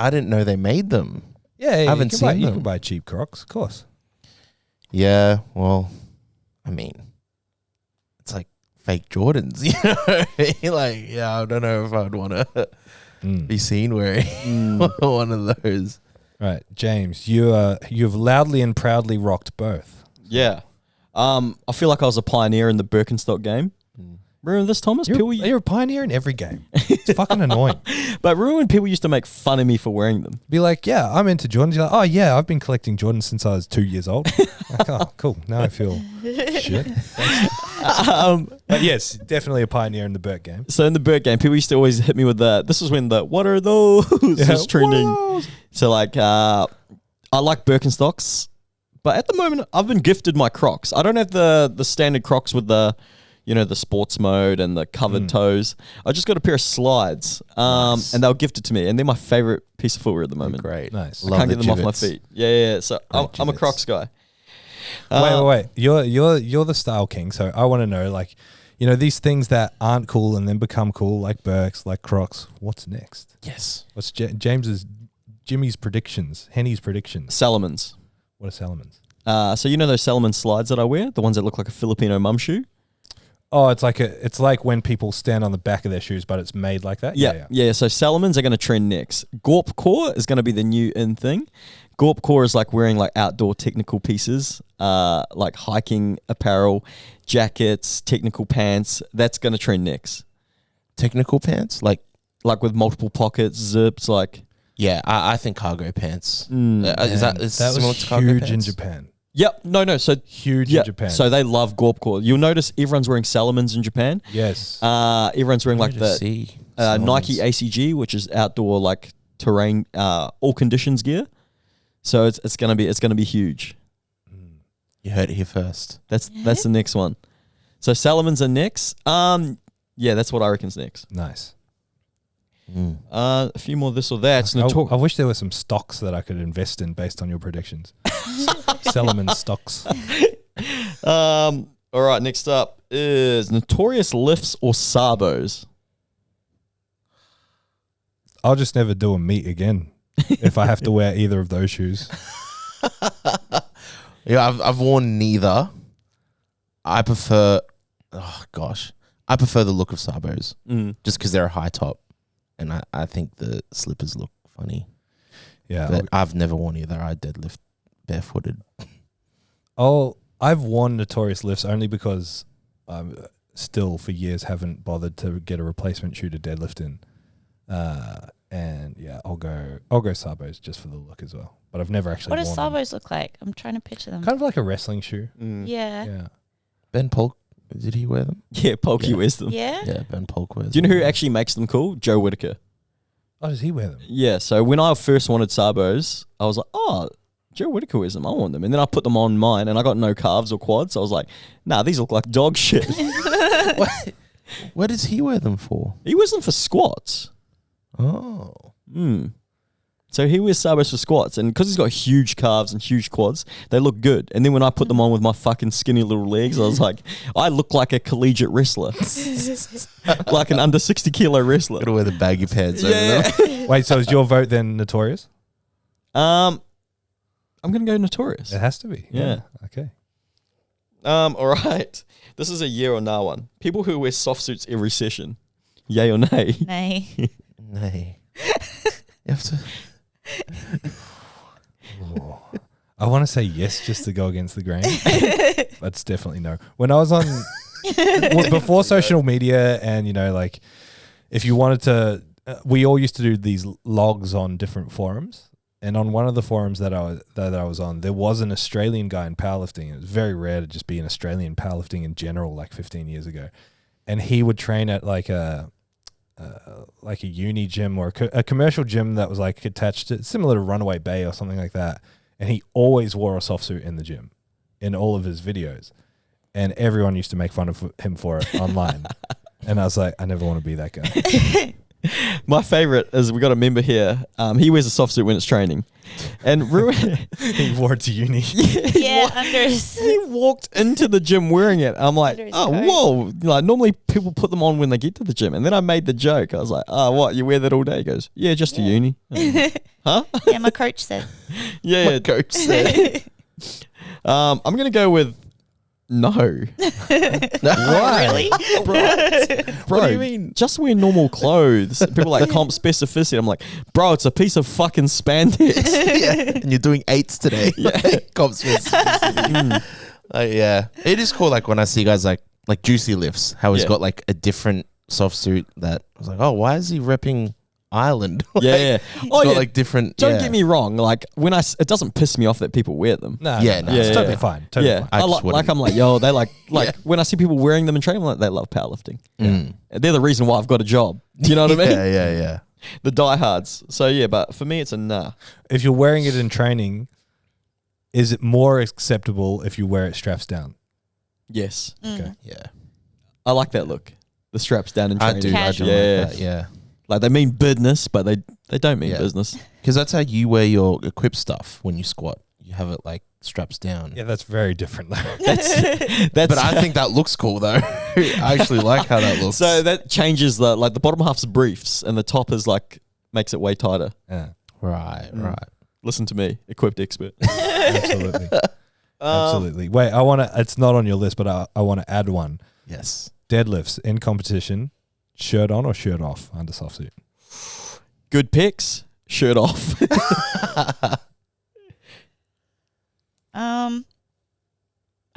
didn't know they made them. Yeah, I haven't seen them. You can buy cheap Crocs, of course. Yeah, well, I mean, it's like fake Jordans, you know. Like, yeah, I don't know if I'd want to be seen wearing one of those. Right, James, you've loudly and proudly rocked both. Yeah. I feel like I was a pioneer in the Birkenstock game. Remember this, Thomas? You're a pioneer in every game. It's fucking annoying. But remember when people used to make fun of me for wearing them? Be like, yeah, I'm into Jordans. You're like, oh yeah, I've been collecting Jordans since I was 2 years old. Like, oh, cool. Now I feel shit. But yes, definitely a pioneer in the Burt game. So in the Burt game, people used to always hit me with this was when what are those was trending. Whoa. So like, I like Birkenstocks, but at the moment I've been gifted my Crocs. I don't have the standard Crocs with the sports mode and the covered toes. I just got a pair of slides, nice. And they were gifted to me, and they're my favorite piece of footwear at the moment. Great, nice. I can't get them off my feet. Yeah. So I'm a Crocs guy. Wait. You're the style king. So I want to know, like, these things that aren't cool and then become cool, like Birks, like Crocs. What's next? Yes. What's Jimmy's predictions? Henny's predictions. Salomons. What are Salomons? So those Salomon slides that I wear, the ones that look like a Filipino mum shoe. Oh, it's like when people stand on the back of their shoes, but it's made like that. Yeah. So Salomons are going to trend next. Gorp Core is going to be the new in thing. Gorp Core is like wearing like outdoor technical pieces, like hiking apparel, jackets, technical pants. That's going to trend next. Technical pants, like with multiple pockets, zips, like. Yeah, I think cargo pants. Is that was huge in Japan. Yep. No. So huge in Japan. So they love Gorp Core. You'll notice everyone's wearing Salomons in Japan. Yes. Everyone's wearing like the Nike ACG, which is outdoor like terrain, all conditions gear. So it's gonna be huge. You heard it here first. That's the next one. So Salomons are next. Yeah, that's what I reckon's next. Nice. A few more this or that. I wish there were some stocks that I could invest in based on your predictions. Salomon stocks. All right, next up is Notorious Lifts or Sabos. I'll just never do a meet again if I have to wear either of those shoes. Yeah, I've worn neither. I prefer the look of Sabos just because they're a high top. And I think the slippers look funny. Yeah. But I've never worn either. I deadlift barefooted. Oh, I've worn Notorious lifts only because still for years haven't bothered to get a replacement shoe to deadlift in. And yeah, I'll go Sabos just for the look as well. But I've never actually What does worn them. Sabos look like? I'm trying to picture them. Kind of like a wrestling shoe. Yeah. Yeah. Ben Polk, did he wear them? Yeah, Pokey wears them. Yeah? Yeah, Ben Polk wears Do you know them. who actually makes them cool? Joe Whitaker. Oh, does he wear them? Yeah, so when I first wanted Sabos, I was like, oh, Joe Whitaker wears them. I want them. And then I put them on mine and I got no calves or quads. So I was like, nah, these look like dog shit. What does he wear them for? He wears them for squats. Oh. So he wears Sabos for squats. And because he's got huge calves and huge quads, they look good. And then when I put them on with my fucking skinny little legs, I was like, I look like a collegiate wrestler. Like an under 60 kilo wrestler. Gotta wear the baggy pants over them. Wait, so is your vote then Notorious? I'm going to go Notorious. It has to be. Yeah. Okay. All right. This is a yeah or nah one. People who wear soft suits every session. Yay or nay? Nay. Nay. You have to... Oh. I want to say yes just to go against the grain. That's definitely no. When I was on before social media and like if you wanted to we all used to do these logs on different forums, and on one of the forums that I was on, there was an Australian guy in powerlifting. It was very rare to just be an Australian powerlifting in general, like 15 years ago, and he would train at like a uni gym or a commercial gym that was like attached to, similar to Runaway Bay or something like that. And he always wore a soft suit in the gym in all of his videos. And everyone used to make fun of him for it online. And I was like, I never want to be that guy. My favorite is we got a member here. He wears a soft suit when it's training. And He wore it to uni. Yeah, under his... he walked into the gym wearing it. I'm like, Under his oh, coat. whoa. Like normally people put them on when they get to the gym. And then I made the joke. I was like, oh, what? You wear that all day? He goes, yeah, just to uni. Huh? Yeah, my coach said. Yeah. My coach said. I'm going to go with no. Why? Really? Bro, What do you mean? just wear normal clothes. People are like comp specificity. I'm like, bro, it's a piece of fucking spandex. Yeah, and you're doing 8s today. Yeah. Comps yeah, it is cool. Like when I see guys like Juicy lifts, how he's Yeah. got like a different soft suit that I was like, oh, why is he repping Ireland? Yeah. It's Oh, got yeah. like different. Don't yeah. get me wrong. Like when it doesn't piss me off that people wear them. No, Yeah, no, no. it's Yeah, totally yeah. fine. Totally Yeah, fine. I just wouldn't. I'm like, yo, they like Yeah. when I see people wearing them and training, I'm like, they love powerlifting. Mm. They're the reason why I've got a job. Do you know what I mean? Yeah. The diehards. So yeah, but for me, it's a nah. If you're wearing it in training, is it more acceptable if you wear it straps down? Yes, Okay. Yeah. I like that look. The straps down in I training. do. I do Yeah. like that. Yeah. Like they mean business, but they don't mean Yeah. business. Because that's how you wear your equip stuff when you squat. You have it like straps down. Yeah, that's very different though. That's But I think that looks cool though. I actually like how that looks. so that changes the bottom half's briefs and the top is like makes it way tighter. Yeah, right. Listen to me, equipped expert. absolutely. Absolutely. Wait, it's not on your list, but I want to add one. Yes. Deadlifts in competition, shirt on or shirt off under soft suit? Good picks, shirt off. I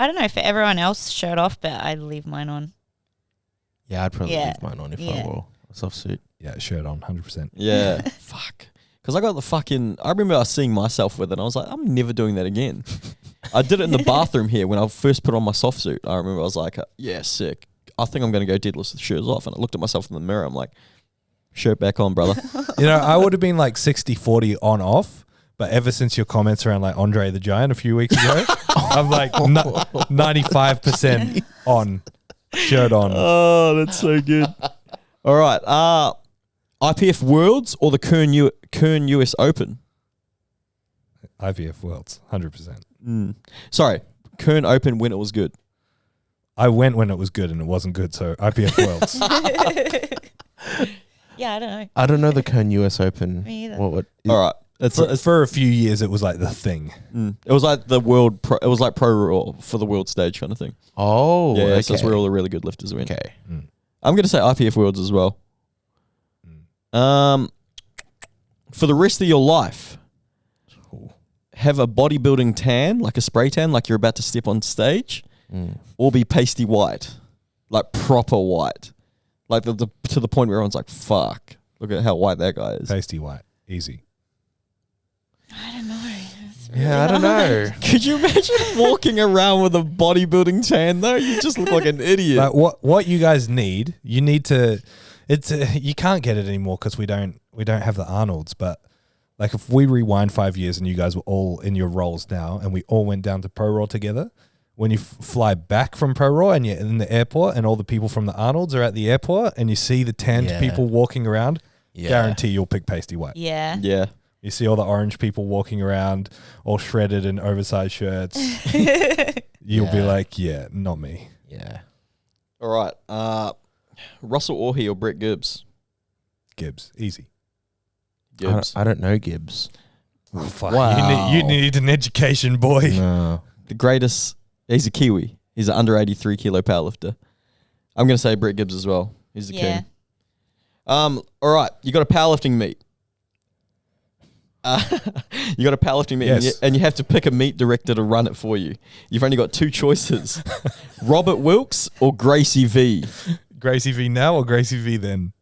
don't know, for everyone else, shirt off, but I leave mine on. Yeah, I'd probably Yeah. leave mine on if Yeah. I wore a soft suit. Yeah, shirt on, 100%. Yeah. Fuck. Because I got the fucking. I remember I was seeing myself with it. And I was like, I'm never doing that again. I did it in the bathroom here when I first put on my soft suit. I remember I was like, yeah, sick. I think I'm going to go deadlift with shirts off. And I looked at myself in the mirror. I'm like, shirt back on, brother. I would have been like 60-40 on off, but ever since your comments around like Andre the Giant a few weeks ago, I'm like 95% on, shirt on. Oh, that's so good. All right. IPF Worlds or the Kern US Open? IVF Worlds, 100%. Sorry, Kern Open when it was good. I went when it was good and it wasn't good, so IPF Worlds. Yeah, I don't know. I don't know the Kern US Open. Me either. What? All right. It's For a few years, it was like the thing. It was like the world. It was like pro Raw for the world stage kind of thing. Oh, Yeah, okay. so that's where all the really good lifters went. Okay. I'm going to say IPF Worlds as well. For the rest of your life, have a bodybuilding tan, like a spray tan, like you're about to step on stage, or be pasty white, like proper white, like to the point where everyone's like, "Fuck, look at how white that guy is." Pasty white, easy. I don't know. Yeah, I don't know. Could you imagine walking around with a bodybuilding tan though? You just look like an idiot. Like what you guys need, you need to. You can't get it anymore because we don't have the Arnolds. But like if we rewind 5 years and you guys were all in your roles now, and we all went down to Pro Raw together. When you fly back from Pro Raw and you're in the airport, and all the people from the Arnolds are at the airport, and you see the tanned people walking around, guarantee you'll pick pasty white. Yeah. Yeah. You see all the orange people walking around, all shredded in oversized shirts. You'll be like, yeah, not me. Yeah. All right. Russell Orhe or Brett Gibbs? Gibbs, easy. Gibbs. I don't know Gibbs. Oh, fuck. Wow. You need an education, boy. No. The greatest. He's a Kiwi. He's an under 83 kilo powerlifter. I'm going to say Brett Gibbs as well. He's the king. All right. You got a powerlifting meet. You got a powerlifting meet, Yes. and you have to pick a meet director to run it for you. You've only got two choices: Robert Wilkes or Gracie V. Gracie V now or Gracie V then?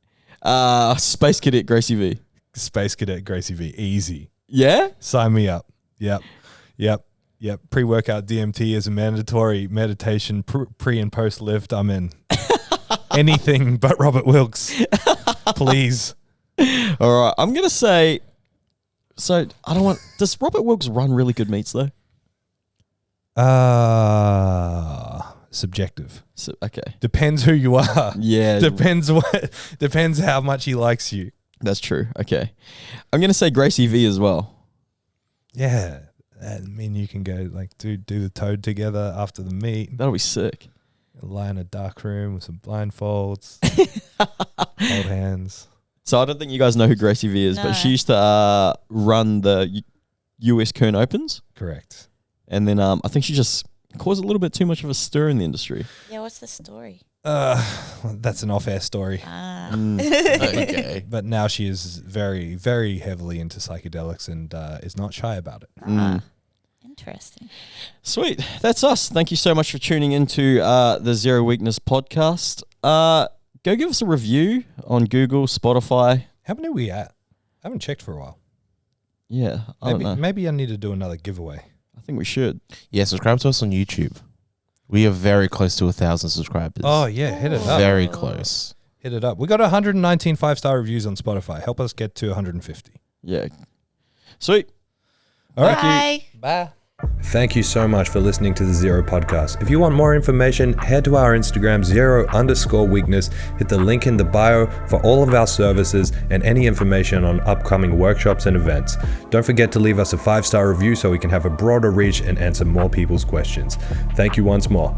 Space Cadet Gracie V. Space Cadet Gracie V, easy. Yeah. Sign me up. Yep. Pre-workout DMT is a mandatory meditation pre and post lift. I'm in. Anything but Robert Wilkes, please. All right. I'm gonna say. So I don't want. Does Robert Wilkes run really good meets though? Subjective. So, okay. Depends who you are. Yeah. Depends how much he likes you. That's true. Okay. I'm gonna say Gracie V as well. Yeah. I mean, you can go like do the toad together after the meet. That'll be sick. Lie in a dark room with some blindfolds. Hold hands. So I don't think you guys know who Gracie V is, No. but she used to run the US Kern Opens, Correct. and then I think she just caused a little bit too much of a stir in the industry. Yeah, what's the story? That's an off-air story. Okay. But now she is very, very heavily into psychedelics and is not shy about it. Interesting. Sweet. That's us. Thank you so much for tuning into the Zero Weakness podcast. Go give us a review on Google, Spotify. How many are we at? I haven't checked for a while. Yeah, I don't know. Maybe I need to do another giveaway. I think we should. Yeah, subscribe to us on YouTube. We are very close to 1,000 subscribers. Oh, yeah. Hit it up. Very close. Hit it up. We got 119 5-star reviews on Spotify. Help us get to 150. Yeah. Sweet. All right. Bye. Bye. Thank you so much for listening to the Zero Podcast. If you want more information, head to our Instagram, Zero_Weakness. Hit the link in the bio for all of our services and any information on upcoming workshops and events. Don't forget to leave us a 5-star review so we can have a broader reach and answer more people's questions. Thank you once more.